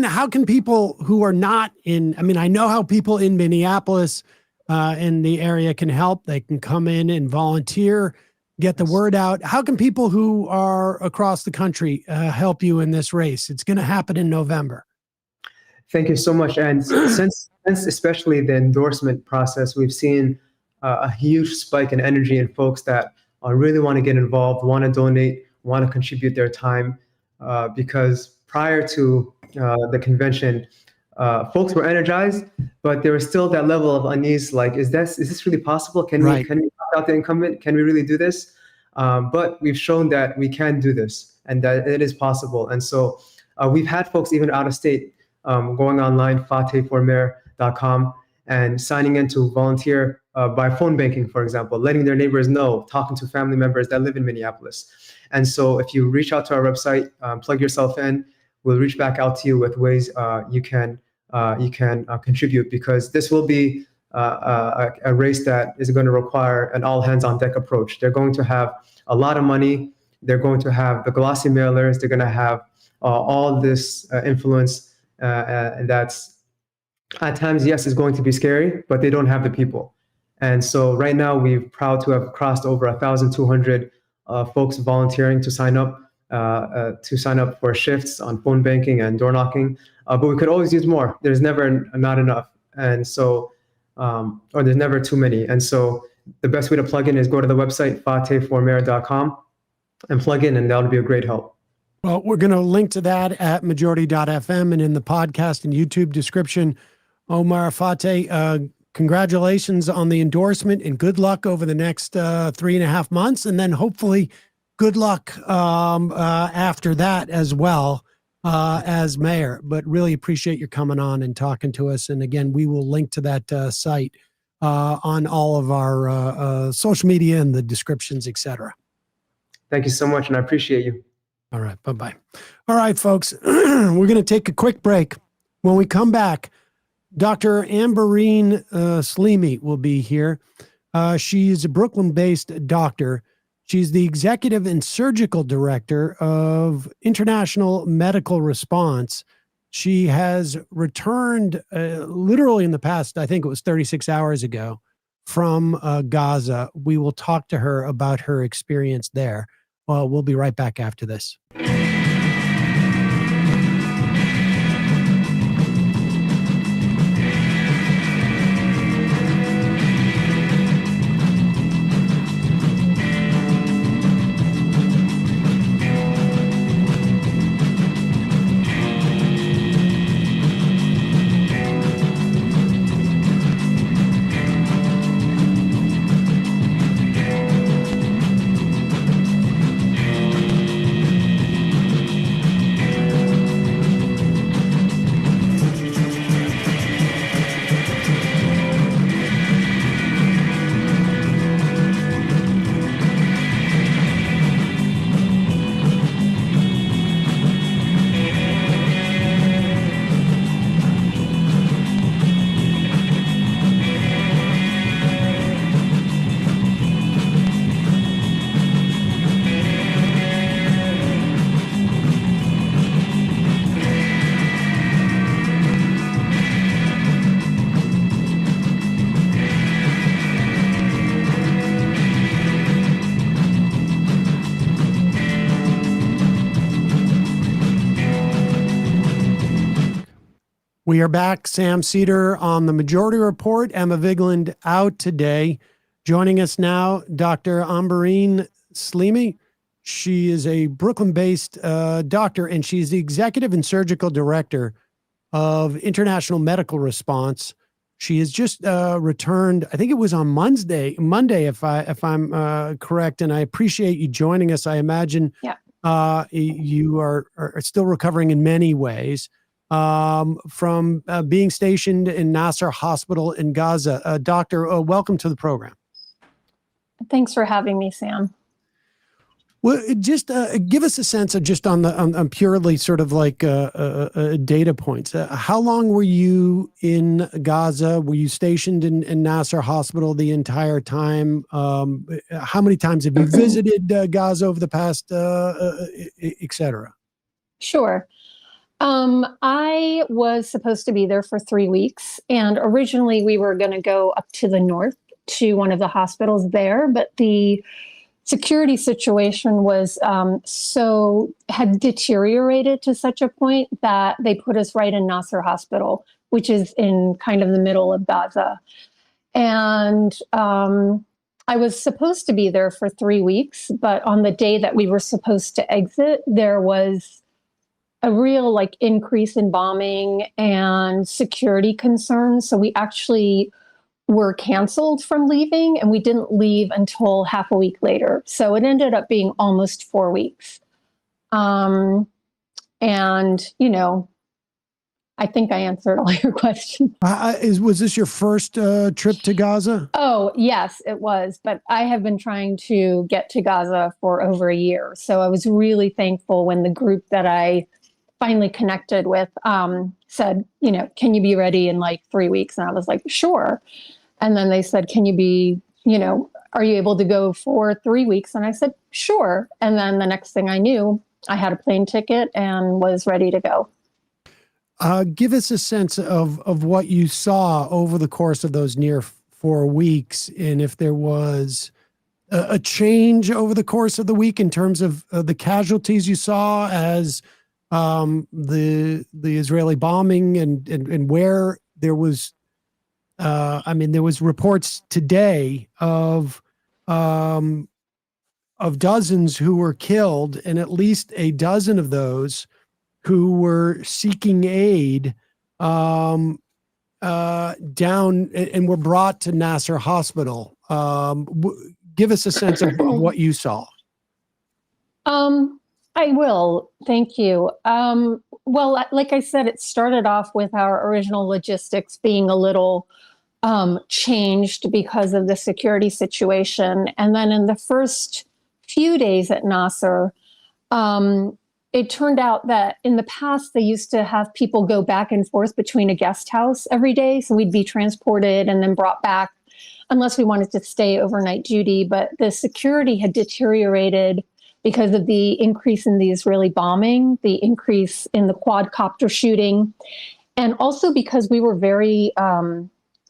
how can people who are not in, I mean, I know how people in Minneapolis in the area can help. They can come in and volunteer, get the word out. How can people who are across the country help you in this race? It's going to happen in November. Thank you so much. And since especially the endorsement process, we've seen a huge spike in energy in folks that really want to get involved, want to donate, want to contribute their time. Because prior to the convention, folks were energized, but there was still that level of unease. Like, is this really possible? Can we knock out the incumbent? Can we really do this? But we've shown that we can do this and that it is possible. And so we've had folks even out of state going online, fatehformayor.com, and signing in to volunteer by phone banking, for example, letting their neighbors know, talking to family members that live in Minneapolis. And so if you reach out to our website, plug yourself in, we'll reach back out to you with ways you can contribute, because this will be a race that is going to require an all hands on deck approach. They're going to have a lot of money. They're going to have the glossy mailers. They're going to have all this influence. And that's at times, yes, is going to be scary, but they don't have the people. And so right now we're proud to have crossed over 1,200 folks volunteering to sign up for shifts on phone banking and door knocking. But we could always use more. There's never not enough. And so, or there's never too many. And so the best way to plug in is go to the website, fatehformayor.com, and plug in, and that'll be a great help. Well, we're going to link to that at majority.fm and in the podcast and YouTube description. Omar Fateh, congratulations on the endorsement and good luck over the next 3.5 months. And then hopefully good luck after that as well as mayor. But really appreciate you coming on and talking to us. And again, we will link to that site on all of our social media and the descriptions, etc. Thank you so much. And I appreciate you. All right. Bye-bye. All right, folks. We're going to take a quick break. When we come back, Dr. Ambereen Sleemi will be here. She's a Brooklyn-based doctor. She's the executive and surgical director of International Medical Response. She has returned literally in the past, I think it was 36 hours ago, from Gaza. We will talk to her about her experience there. Well, we'll be right back after this. We are back. Sam Seder on the Majority Report. Emma Vigeland out today. Joining us now, Dr. Ambereen Sleemi. She is a Brooklyn-based doctor, and she's the executive and surgical director of International Medical Response. She has just returned. I think it was on Monday, if I'm correct. And I appreciate you joining us. I imagine you are still recovering in many ways from being stationed in Nasser Hospital in Gaza. Doctor, welcome to the program. Thanks for having me, Sam. Well, just give us a sense of just on purely sort of like data points. How long were you in Gaza? Were you stationed in Nasser Hospital the entire time? How many times have you visited Gaza over the past, et cetera? Sure. I was supposed to be there for 3 weeks, and originally we were going to go up to the north to one of the hospitals there, but the security situation was had deteriorated to such a point that they put us right in Nasser Hospital, which is in kind of the middle of Gaza. And I was supposed to be there for 3 weeks, but on the day that we were supposed to exit, there was a real increase in bombing and security concerns. So we actually were canceled from leaving, and we didn't leave until half a week later. So it ended up being almost 4 weeks. And, I think I answered all your questions. Was this your first trip to Gaza? Oh, yes, it was. But I have been trying to get to Gaza for over a year. So I was really thankful when the group that I finally connected with said, can you be ready in 3 weeks? And I was like, sure. And then they said, can you be, are you able to go for 3 weeks? And I said, sure. And then the next thing I knew, I had a plane ticket and was ready to go. Give us a sense of what you saw over the course of those near 4 weeks, and if there was a change over the course of the week in terms of the casualties you saw as the Israeli bombing and where there was, there was reports today of dozens who were killed, and at least a dozen of those who were seeking aid down and were brought to Nasser Hospital. Give us a sense of what you saw. I will. Thank you. Well, like I said, it started off with our original logistics being a little changed because of the security situation. And then in the first few days at Nasser, it turned out that in the past, they used to have people go back and forth between a guest house every day. So we'd be transported and then brought back unless we wanted to stay overnight duty. But the security had deteriorated because of the increase in the Israeli bombing, the increase in the quadcopter shooting, and also because we were very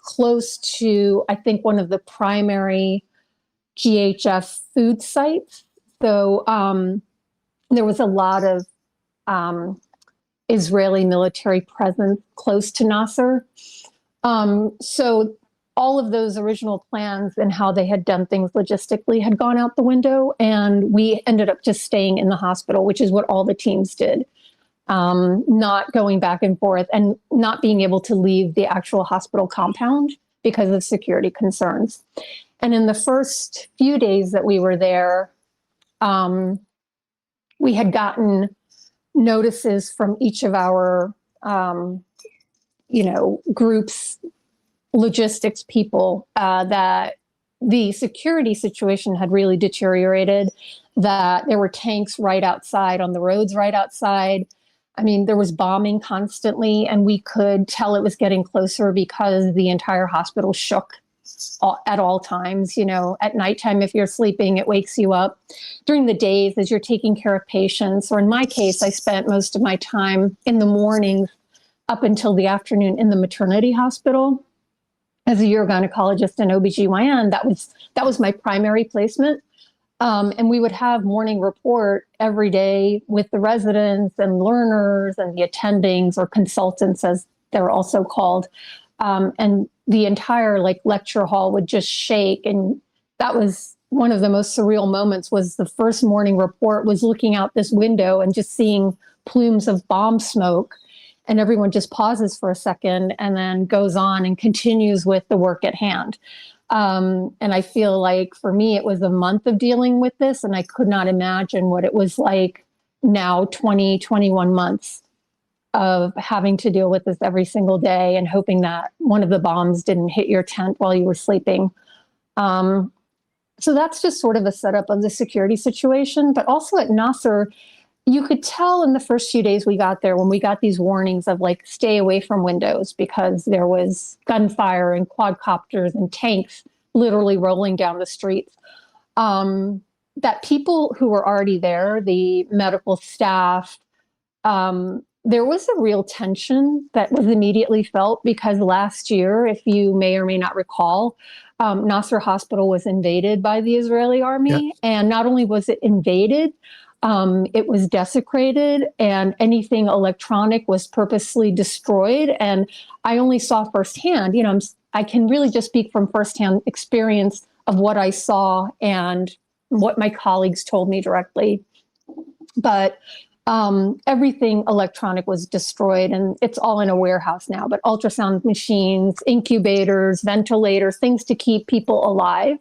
close to, I think, one of the primary GHF food sites. So there was a lot of Israeli military presence close to Nasser. So all of those original plans and how they had done things logistically had gone out the window. And we ended up just staying in the hospital, which is what all the teams did, not going back and forth and not being able to leave the actual hospital compound because of security concerns. And in the first few days that we were there, we had gotten notices from each of our, groups, logistics people, that the security situation had really deteriorated, that there were tanks right outside on the roads right outside. I mean, there was bombing constantly, and we could tell it was getting closer because the entire hospital shook at all times. At nighttime, if you're sleeping, it wakes you up. During the days, as you're taking care of patients, or in my case, I spent most of my time in the mornings up until the afternoon in the maternity hospital. As a urogynecologist and OBGYN, that was my primary placement. And we would have morning report every day with the residents and learners and the attendings, or consultants as they're also called. And the entire lecture hall would just shake. And that was one of the most surreal moments. Was the first morning report was looking out this window and just seeing plumes of bomb smoke. And everyone just pauses for a second and then goes on and continues with the work at hand. And I feel like for me, it was a month of dealing with this, and I could not imagine what it was like now, 20, 21 months of having to deal with this every single day and hoping that one of the bombs didn't hit your tent while you were sleeping. So that's just sort of a setup of the security situation. But also at Nasser, you could tell in the first few days we got there, when we got these warnings of stay away from windows because there was gunfire and quadcopters and tanks literally rolling down the streets, that people who were already there, the medical staff, there was a real tension that was immediately felt because last year, if you may or may not recall, Nasser Hospital was invaded by the Israeli army. Yep. And not only was it invaded, it was desecrated, and anything electronic was purposely destroyed. And I only saw firsthand, I can really just speak from firsthand experience of what I saw and what my colleagues told me directly. But everything electronic was destroyed, and it's all in a warehouse now. But ultrasound machines, incubators, ventilators, things to keep people alive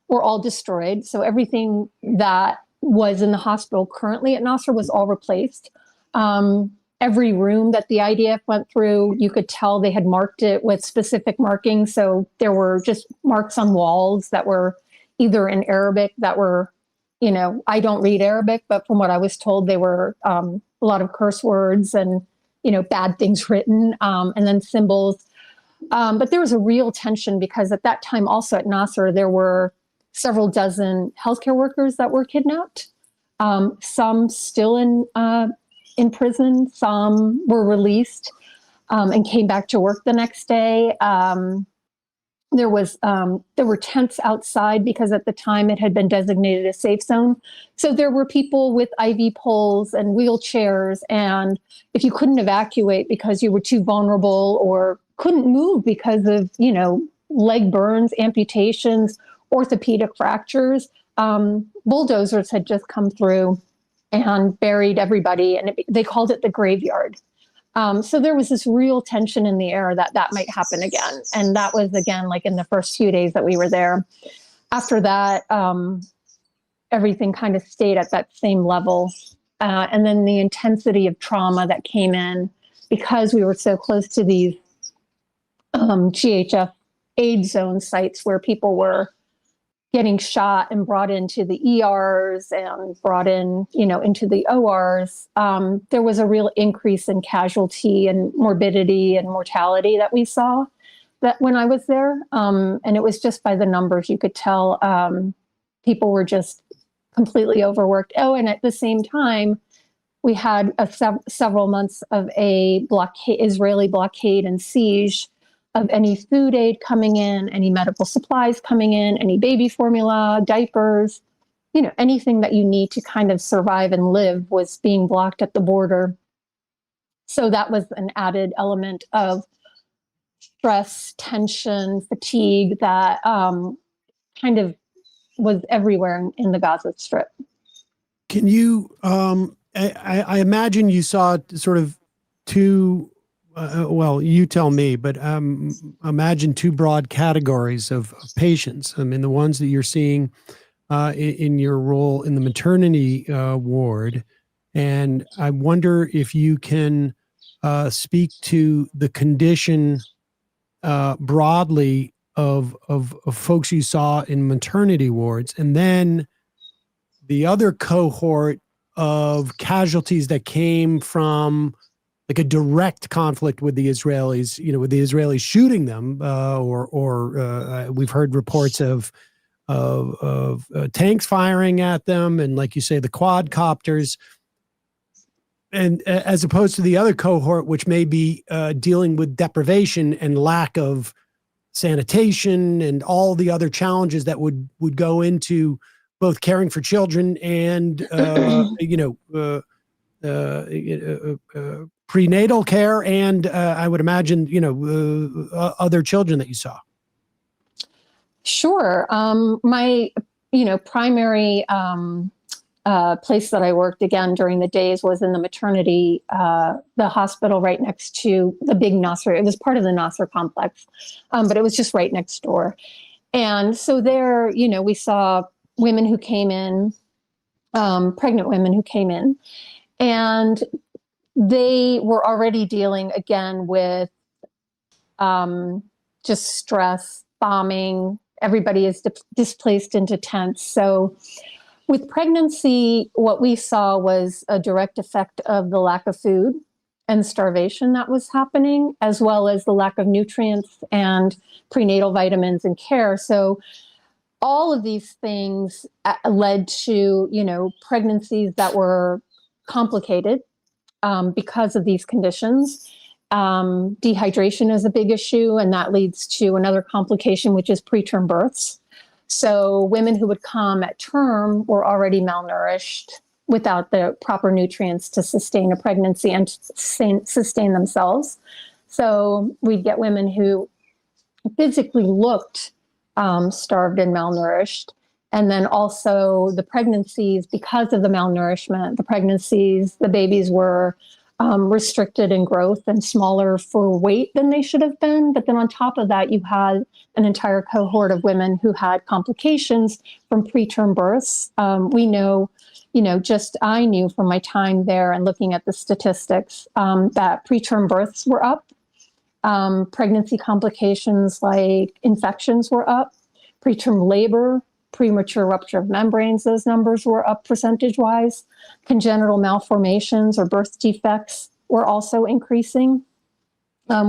were all destroyed. So everything that was in the hospital currently at Nasser was all replaced. Every room that the IDF went through, you could tell they had marked it with specific markings. So there were just marks on walls that were either in Arabic that were, I don't read Arabic, but from what I was told, they were a lot of curse words and, bad things written, and then symbols. But there was a real tension because at that time also at Nasser, there were several dozen healthcare workers that were kidnapped, some still in prison, some were released and came back to work the next day. There were tents outside because at the time it had been designated a safe zone. So there were people with IV poles and wheelchairs, and if you couldn't evacuate because you were too vulnerable or couldn't move because of, leg burns, amputations, orthopedic fractures, bulldozers had just come through and buried everybody, and they called it the graveyard. So there was this real tension in the air that might happen again. And that was, again, in the first few days that we were there. After that, everything kind of stayed at that same level. And then the intensity of trauma that came in because we were so close to these GHF aid zone sites where people were getting shot and brought into the ERs and brought in, into the ORs, there was a real increase in casualty and morbidity and mortality that we saw that when I was there. And it was just by the numbers, you could tell people were just completely overworked. Oh, and at the same time, we had several months of a Israeli blockade and siege of any food aid coming in, any medical supplies coming in, any baby formula, diapers, anything that you need to kind of survive and live was being blocked at the border. So that was an added element of stress, tension, fatigue that kind of was everywhere in the Gaza Strip. Can you, I imagine you saw sort of two, well, you tell me, but imagine two broad categories of patients. I mean, the ones that you're seeing in your role in the maternity ward. And I wonder if you can speak to the condition broadly of folks you saw in maternity wards, and then the other cohort of casualties that came from like a direct conflict with the Israelis, with the Israelis shooting them, or we've heard reports of tanks firing at them, and like you say, the quadcopters, and as opposed to the other cohort, which may be dealing with deprivation and lack of sanitation and all the other challenges that would go into both caring for children and prenatal care, and I would imagine other children that you saw. Sure. My primary place that I worked again during the days was in the maternity, the hospital right next to the big Nasser. It was part of the Nasser complex, but it was just right next door. And so there, we saw women who came in, pregnant women who came in, and they were already dealing again with just stress, bombing. Everybody is displaced into tents. So with pregnancy, what we saw was a direct effect of the lack of food and starvation that was happening, as well as the lack of nutrients and prenatal vitamins and care. So all of these things led to, pregnancies that were complicated because of these conditions. Dehydration is a big issue, and that leads to another complication, which is preterm births. So women who would come at term were already malnourished without the proper nutrients to sustain a pregnancy and sustain themselves. So we'd get women who physically looked starved and malnourished. And then also the pregnancies, because of the malnourishment, the babies were restricted in growth and smaller for weight than they should have been. But then on top of that, you had an entire cohort of women who had complications from preterm births. We know, I knew from my time there and looking at the statistics that preterm births were up. Pregnancy complications like infections were up. Preterm labor, premature rupture of membranes, those numbers were up percentage-wise. Congenital malformations or birth defects were also increasing.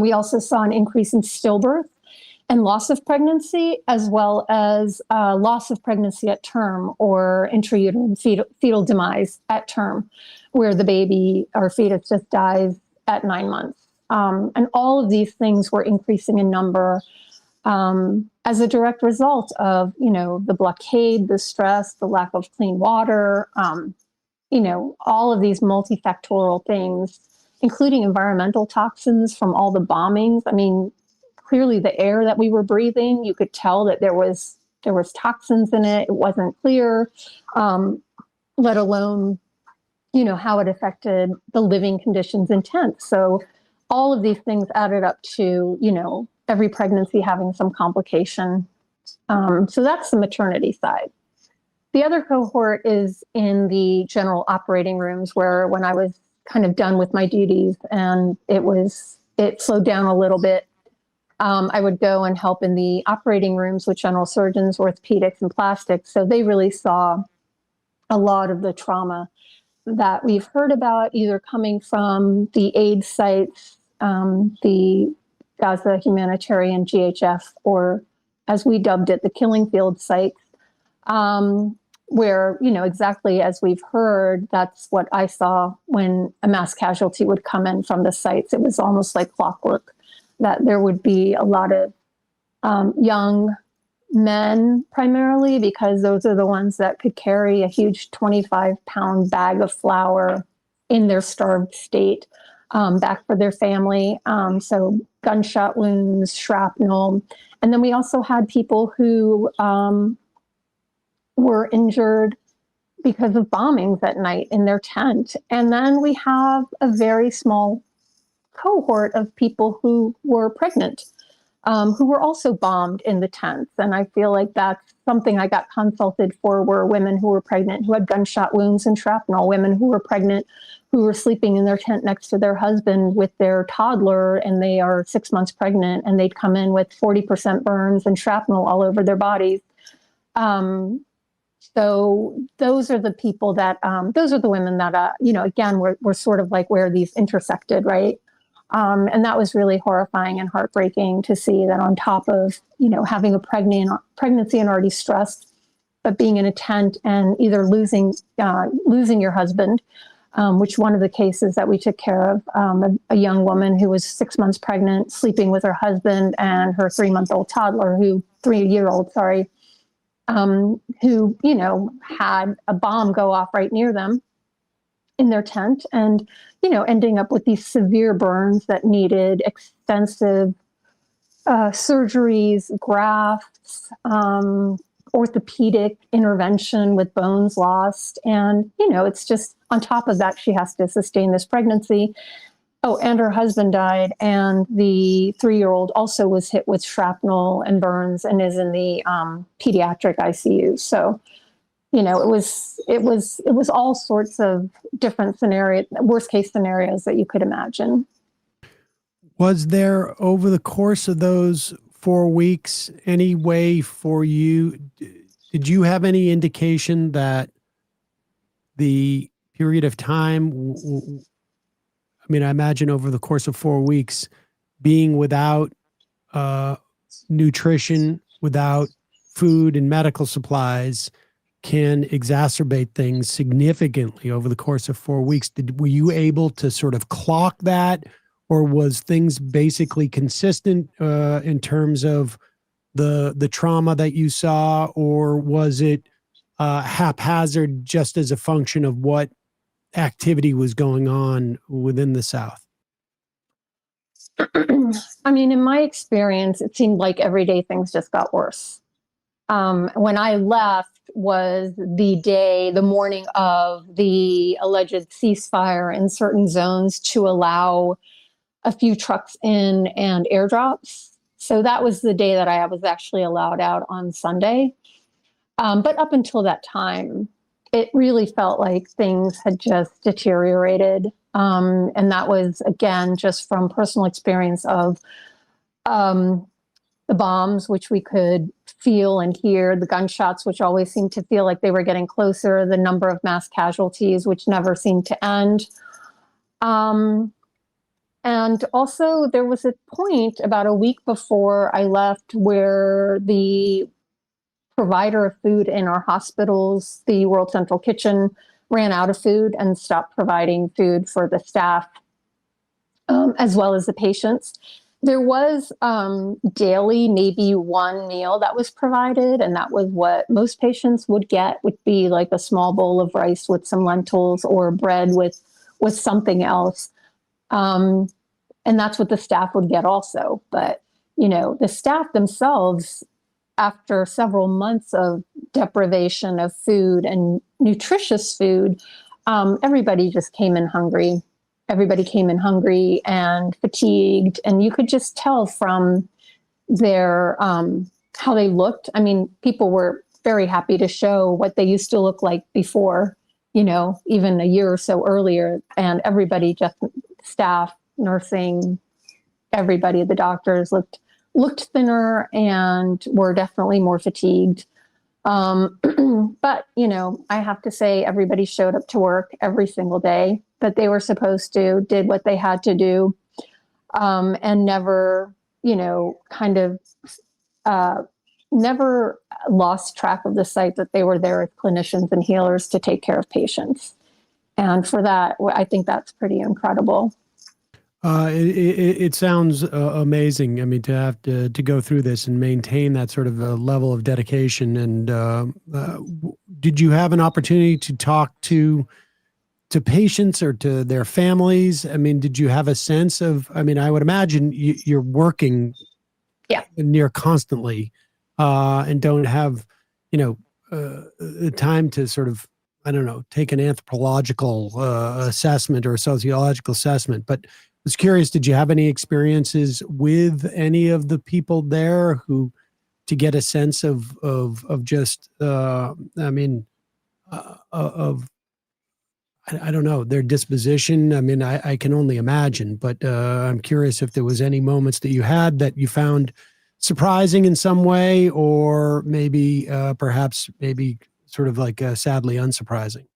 We also saw an increase in stillbirth and loss of pregnancy, as well as loss of pregnancy at term or intrauterine fetal demise at term, where the baby or fetus just dies at 9 months. And all of these things were increasing in number as a direct result of, the blockade, the stress, the lack of clean water, all of these multifactorial things, including environmental toxins from all the bombings. I mean, clearly the air that we were breathing, you could tell that there was toxins in it. It wasn't clear, let alone, how it affected the living conditions in tents. So all of these things added up to, every pregnancy having some complication. So that's the maternity side. The other cohort is in the general operating rooms, where when I was kind of done with my duties and it slowed down a little bit, I would go and help in the operating rooms with general surgeons, orthopedics, and plastics. So they really saw a lot of the trauma that we've heard about, either coming from the aid sites, the Gaza humanitarian GHF, or as we dubbed it, the killing field sites, where, exactly as we've heard, that's what I saw when a mass casualty would come in from the sites. It was almost like clockwork, that there would be a lot of young men, primarily, because those are the ones that could carry a huge 25-pound bag of flour in their starved state back for their family. So gunshot wounds, shrapnel. And then we also had people who were injured because of bombings at night in their tent. And then we have a very small cohort of people who were pregnant, who were also bombed in the tents. And I feel like that's something I got consulted for, were women who were pregnant, who had gunshot wounds and shrapnel, women who were pregnant, who were sleeping in their tent next to their husband with their toddler, and they are 6 months pregnant, and they'd come in with 40% burns and shrapnel all over their bodies. So those are the people that, those are the women that, again, we're sort of like where these intersected, right? And that was really horrifying and heartbreaking to see that, on top of, having a pregnancy and already stressed, but being in a tent and either losing your husband, which one of the cases that we took care of, a young woman who was 6 months pregnant, sleeping with her husband and her 3-month-old toddler, 3-year-old, sorry, who, had a bomb go off right near them in their tent, and, ending up with these severe burns that needed extensive surgeries, grafts, orthopedic intervention with bones lost. And, it's just, on top of that, she has to sustain this pregnancy. Oh, and her husband died, and the 3-year-old also was hit with shrapnel and burns and is in the pediatric ICU. So, it was all sorts of different scenarios, worst case scenarios that you could imagine. Was there, over the course of those 4 weeks, any way for you, did you have any indication that the period of time, I imagine over the course of 4 weeks, being without nutrition, without food and medical supplies, can exacerbate things significantly over the course of 4 weeks. Were you able to sort of clock that, or was things basically consistent in terms of the trauma that you saw, or was it haphazard just as a function of what activity was going on within the South? In my experience, it seemed like every day things just got worse. When I left was the morning of the alleged ceasefire in certain zones to allow a few trucks in and airdrops. So that was the day that I was actually allowed out on Sunday. But up until that time, it really felt like things had just deteriorated. And that was, again, just from personal experience of the bombs, which we could feel and hear, the gunshots, which always seemed to feel like they were getting closer, the number of mass casualties, which never seemed to end. And also there was a point about a week before I left where the provider of food in our hospitals, the World Central Kitchen, ran out of food and stopped providing food for the staff, as well as the patients. There was daily, maybe one meal that was provided, and that was what most patients would get, would be like a small bowl of rice with some lentils or bread with something else. And that's what the staff would get also. But, the staff themselves, after several months of deprivation of food and nutritious food, everybody just came in hungry. Everybody came in hungry and fatigued, and you could just tell from their how they looked. People were very happy to show what they used to look like before, even a year or so earlier. And everybody, just staff, nursing, everybody, the doctors looked looked thinner and were definitely more fatigued. But, you know, I have to say everybody showed up to work every single day that they were supposed to, did what they had to do, and never, you know, kind of never lost track of the site that they were there as clinicians and healers to take care of patients. And for that, I think that's pretty incredible. It sounds amazing. I mean, to have to go through this and maintain that sort of a level of dedication. And did you have an opportunity to talk to patients or to their families? I mean, did you have a sense of? I mean, I would imagine you're working, near constantly, and don't have, you know, the time to sort of, I don't know, take an anthropological assessment or a sociological assessment, but I was curious, did you have any experiences with any of the people there who, to get a sense of just, I mean, of, I don't know, their disposition? I mean, I can only imagine, but I'm curious if there was any moments that you had that you found surprising in some way, or maybe perhaps maybe sort of like sadly unsurprising.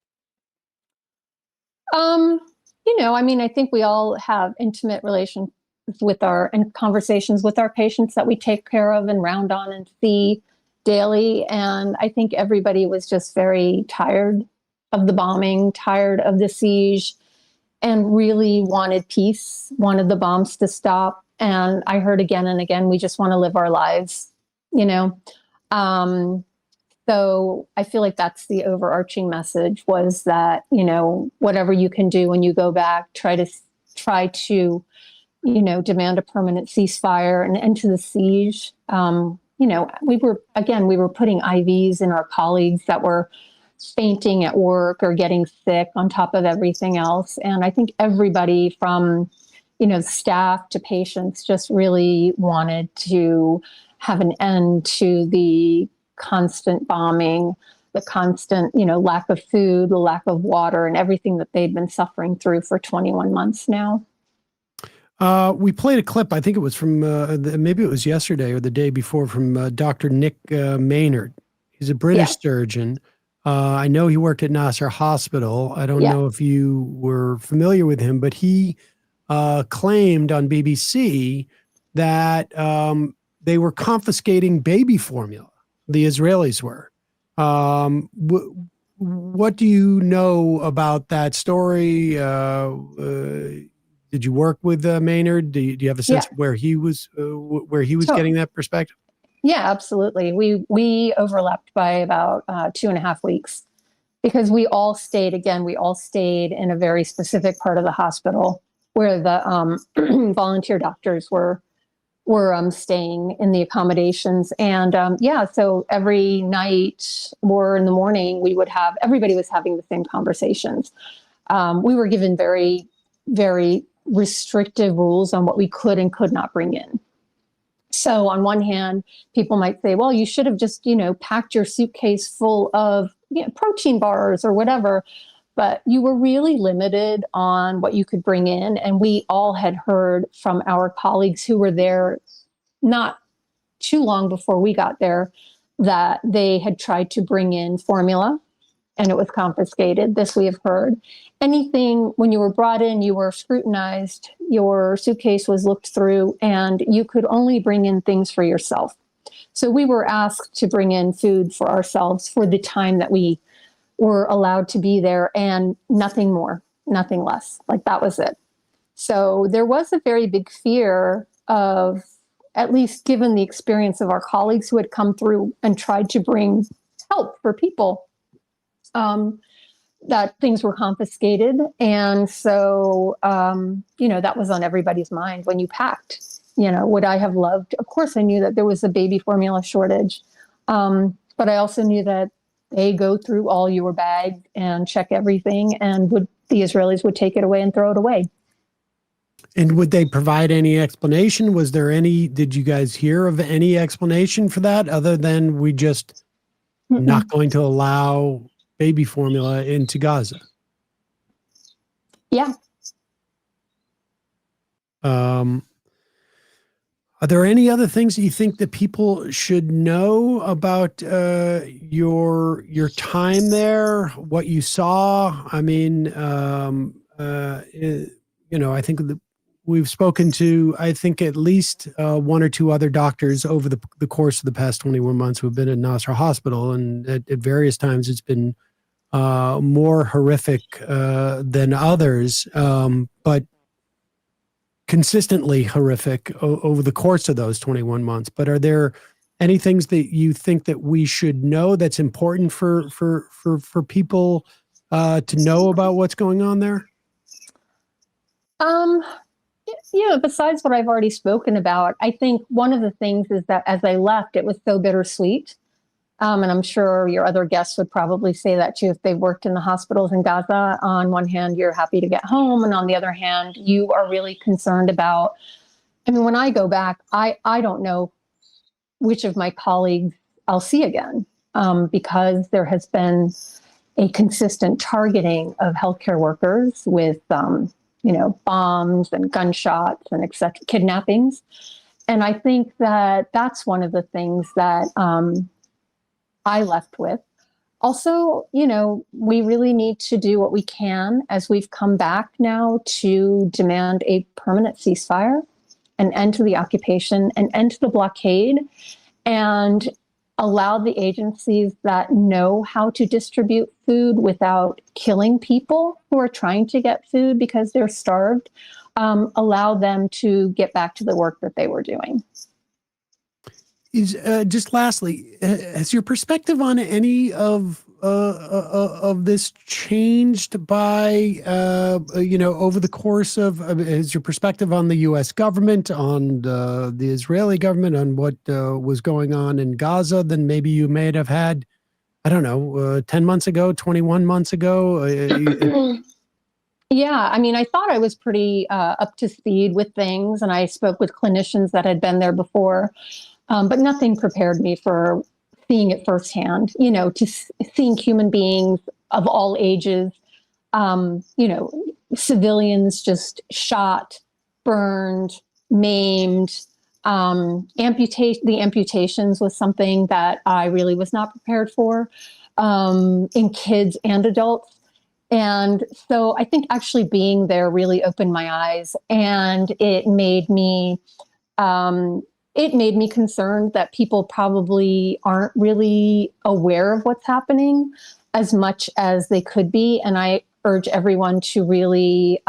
You know, I mean, I think we all have intimate relations with and conversations with our patients that we take care of and round on and see daily. And I think everybody was just very tired of the bombing, tired of the siege, and really wanted peace, wanted the bombs to stop. And I heard again and again, we just want to live our lives, you know? So I feel like that's the overarching message, was that, you know, whatever you can do when you go back, try to, you know, demand a permanent ceasefire and end to the siege. You know, we were putting IVs in our colleagues that were fainting at work or getting sick on top of everything else. And I think everybody from, you know, staff to patients just really wanted to have an end to the constant bombing, the constant, you know, lack of food, the lack of water, and everything that they've been suffering through for 21 months now. We played a clip, I think it was from, maybe it was yesterday or the day before, from Dr. Nick Maynard. He's a British surgeon. I know he worked at Nasser Hospital. I don't know if you were familiar with him, but he claimed on BBC that they were confiscating baby formula. The Israelis were. What do you know about that story? Did you work with Maynard? Do you have a sense of where he was getting that perspective? Yeah, absolutely. We overlapped by about 2.5 weeks, because we all stayed in a very specific part of the hospital where the volunteer doctors were staying in the accommodations. And so every night or in the morning, everybody was having the same conversations. We were given very, very restrictive rules on what we could and could not bring in. So on one hand, people might say, well, you should have just, you know, packed your suitcase full of, you know, protein bars or whatever. But you were really limited on what you could bring in. And we all had heard from our colleagues who were there not too long before we got there that they had tried to bring in formula and it was confiscated. This we have heard. Anything, when you were brought in, you were scrutinized, your suitcase was looked through, and you could only bring in things for yourself. So we were asked to bring in food for ourselves for the time that we were allowed to be there, and nothing more, nothing less. Like, that was it. So there was a very big fear of, at least given the experience of our colleagues who had come through and tried to bring help for people, that things were confiscated. And so, you know, that was on everybody's mind when you packed. You know, would I have loved? Of course, I knew that there was a baby formula shortage, but I also knew that they go through all your bag and check everything, and the Israelis would take it away and throw it away. And would they provide any explanation? Was there any? Did you guys hear of any explanation for that, other than we just not going to allow baby formula into Gaza? Yeah. Are there any other things that you think that people should know about your time there? What you saw? I mean, I think we've spoken to, I think, at least one or two other doctors over the course of the past 21 months who have been at Nasser Hospital, and at various times it's been more horrific than others, but consistently horrific over the course of those 21 months. But are there any things that you think that we should know that's important for people to know about what's going on there? Besides what I've already spoken about, I think one of the things is that as I left, it was so bittersweet. And I'm sure your other guests would probably say that too if they worked in the hospitals in Gaza. On one hand, you're happy to get home. And on the other hand, you are really concerned about, I mean, when I go back, I don't know which of my colleagues I'll see again, because there has been a consistent targeting of healthcare workers with, bombs and gunshots and etc., kidnappings. And I think that that's one of the things that I left with. Also, we really need to do what we can as we've come back now to demand a permanent ceasefire, an end to the occupation, an end to the blockade, and allow the agencies that know how to distribute food without killing people who are trying to get food because they're starved, allow them to get back to the work that they were doing. Just lastly, has your perspective on any of this changed by over the course of? Has your perspective on the U.S. government, on the Israeli government, on what was going on in Gaza than maybe you may have had, I don't know, 10 months ago, 21 months ago? Yeah, I mean, I thought I was pretty up to speed with things, and I spoke with clinicians that had been there before. But nothing prepared me for seeing it firsthand, seeing human beings of all ages, civilians just shot, burned, maimed. The amputations was something that I really was not prepared for, in kids and adults. And so I think actually being there really opened my eyes, and it made me concerned that people probably aren't really aware of what's happening as much as they could be. And I urge everyone to really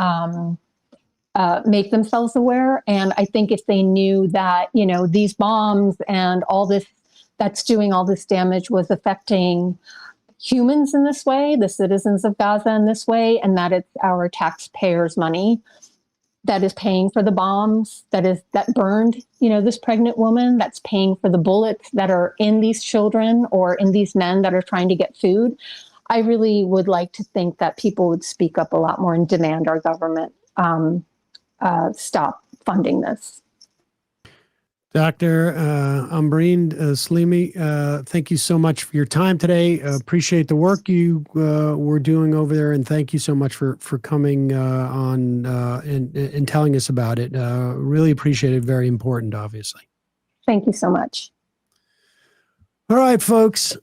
make themselves aware. And I think if they knew that, these bombs and all this that's doing all this damage was affecting humans in this way, the citizens of Gaza in this way, and that it's our taxpayers' money that is paying for the bombs, that burned, this pregnant woman, that's paying for the bullets that are in these children or in these men that are trying to get food. I really would like to think that people would speak up a lot more and demand our government stop funding this. Dr. Ambereen Sleemi, thank you so much for your time today. Appreciate the work you were doing over there, and thank you so much for coming on and telling us about it. Really appreciate it. Very important, obviously. Thank you so much. All right, folks,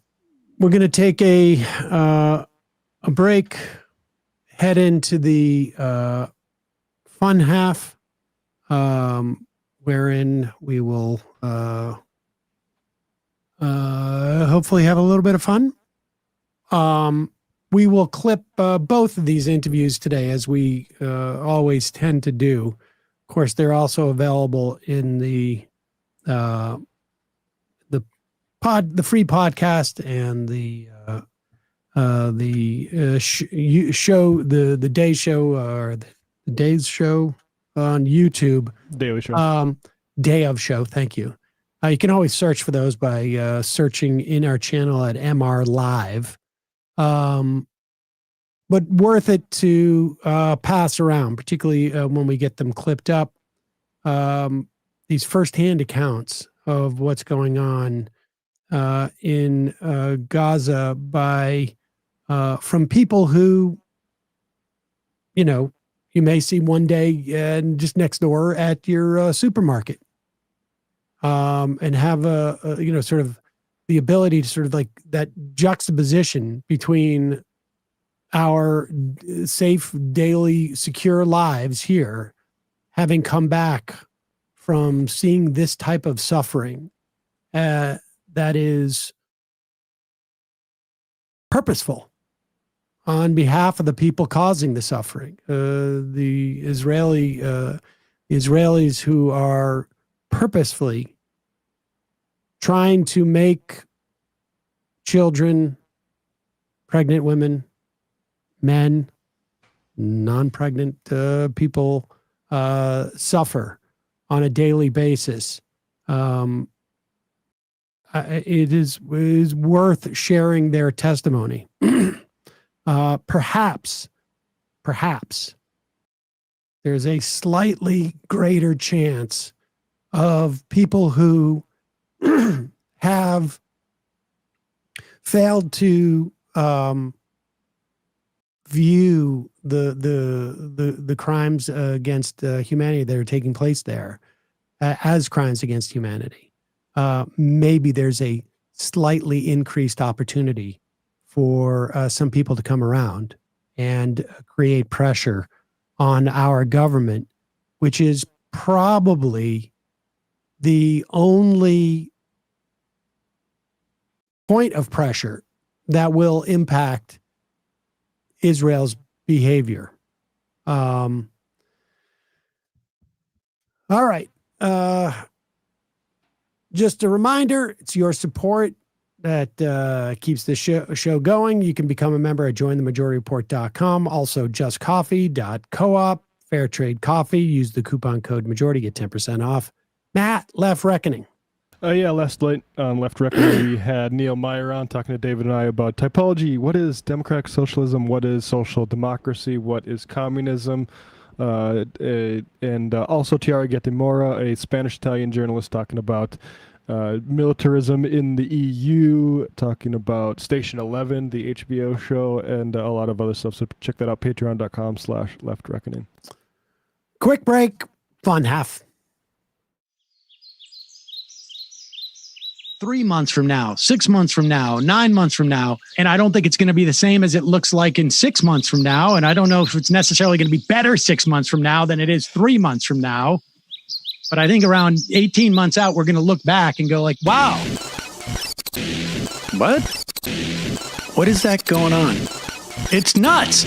we're going to take a break, head into the fun half. Wherein we will hopefully have a little bit of fun. We will clip both of these interviews today, as we always tend to do. Of course, they're also available in the free podcast and the show, the day show, or the day's show on YouTube. Daily show. Day of show. Thank you. You can always search for those by searching in our channel at MR Live. But worth it to pass around, particularly when we get them clipped up. These firsthand accounts of what's going on in Gaza from people who, you may see one day just next door at your supermarket. and have a sort of the ability to sort of like that juxtaposition between our safe, daily, secure lives here, having come back from seeing this type of suffering that is purposeful on behalf of the people causing the suffering. The Israelis who are purposefully trying to make children, pregnant women, men, non-pregnant people suffer on a daily basis. It is worth sharing their testimony. Perhaps there's a slightly greater chance of people who have failed to view the crimes against humanity that are taking place there as crimes against humanity. Maybe there's a slightly increased opportunity for some people to come around and create pressure on our government, which is probably the only point of pressure that will impact Israel's behavior. All right. Just a reminder, it's your support that keeps the show going. You can become a member at jointhemajority.report.com. Also, justcoffee.coop, Fair Trade Coffee. Use the coupon code majority, get 10% off. Matt, Left Reckoning. Last night on Left Reckoning, we had Neil Meyer on talking to David and I about typology. What is democratic socialism? What is social democracy? What is communism? And also Tiara Guatemala, a Spanish-Italian journalist, talking about militarism in the EU, talking about Station 11, the HBO show, and a lot of other stuff. So check that out, patreon.com/Left Reckoning. Quick break, fun half. 3 months from now, 6 months from now, 9 months from now. And I don't think it's going to be the same as it looks like in 6 months from now. And I don't know if it's necessarily going to be better 6 months from now than it is 3 months from now. But I think around 18 months out, we're going to look back and go like, wow. What? What is that going on? It's nuts.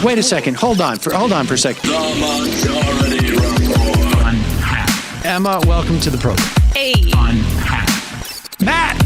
Wait a second. Hold on for a second. The Majority Report. Emma, welcome to the program. Hey. Matt.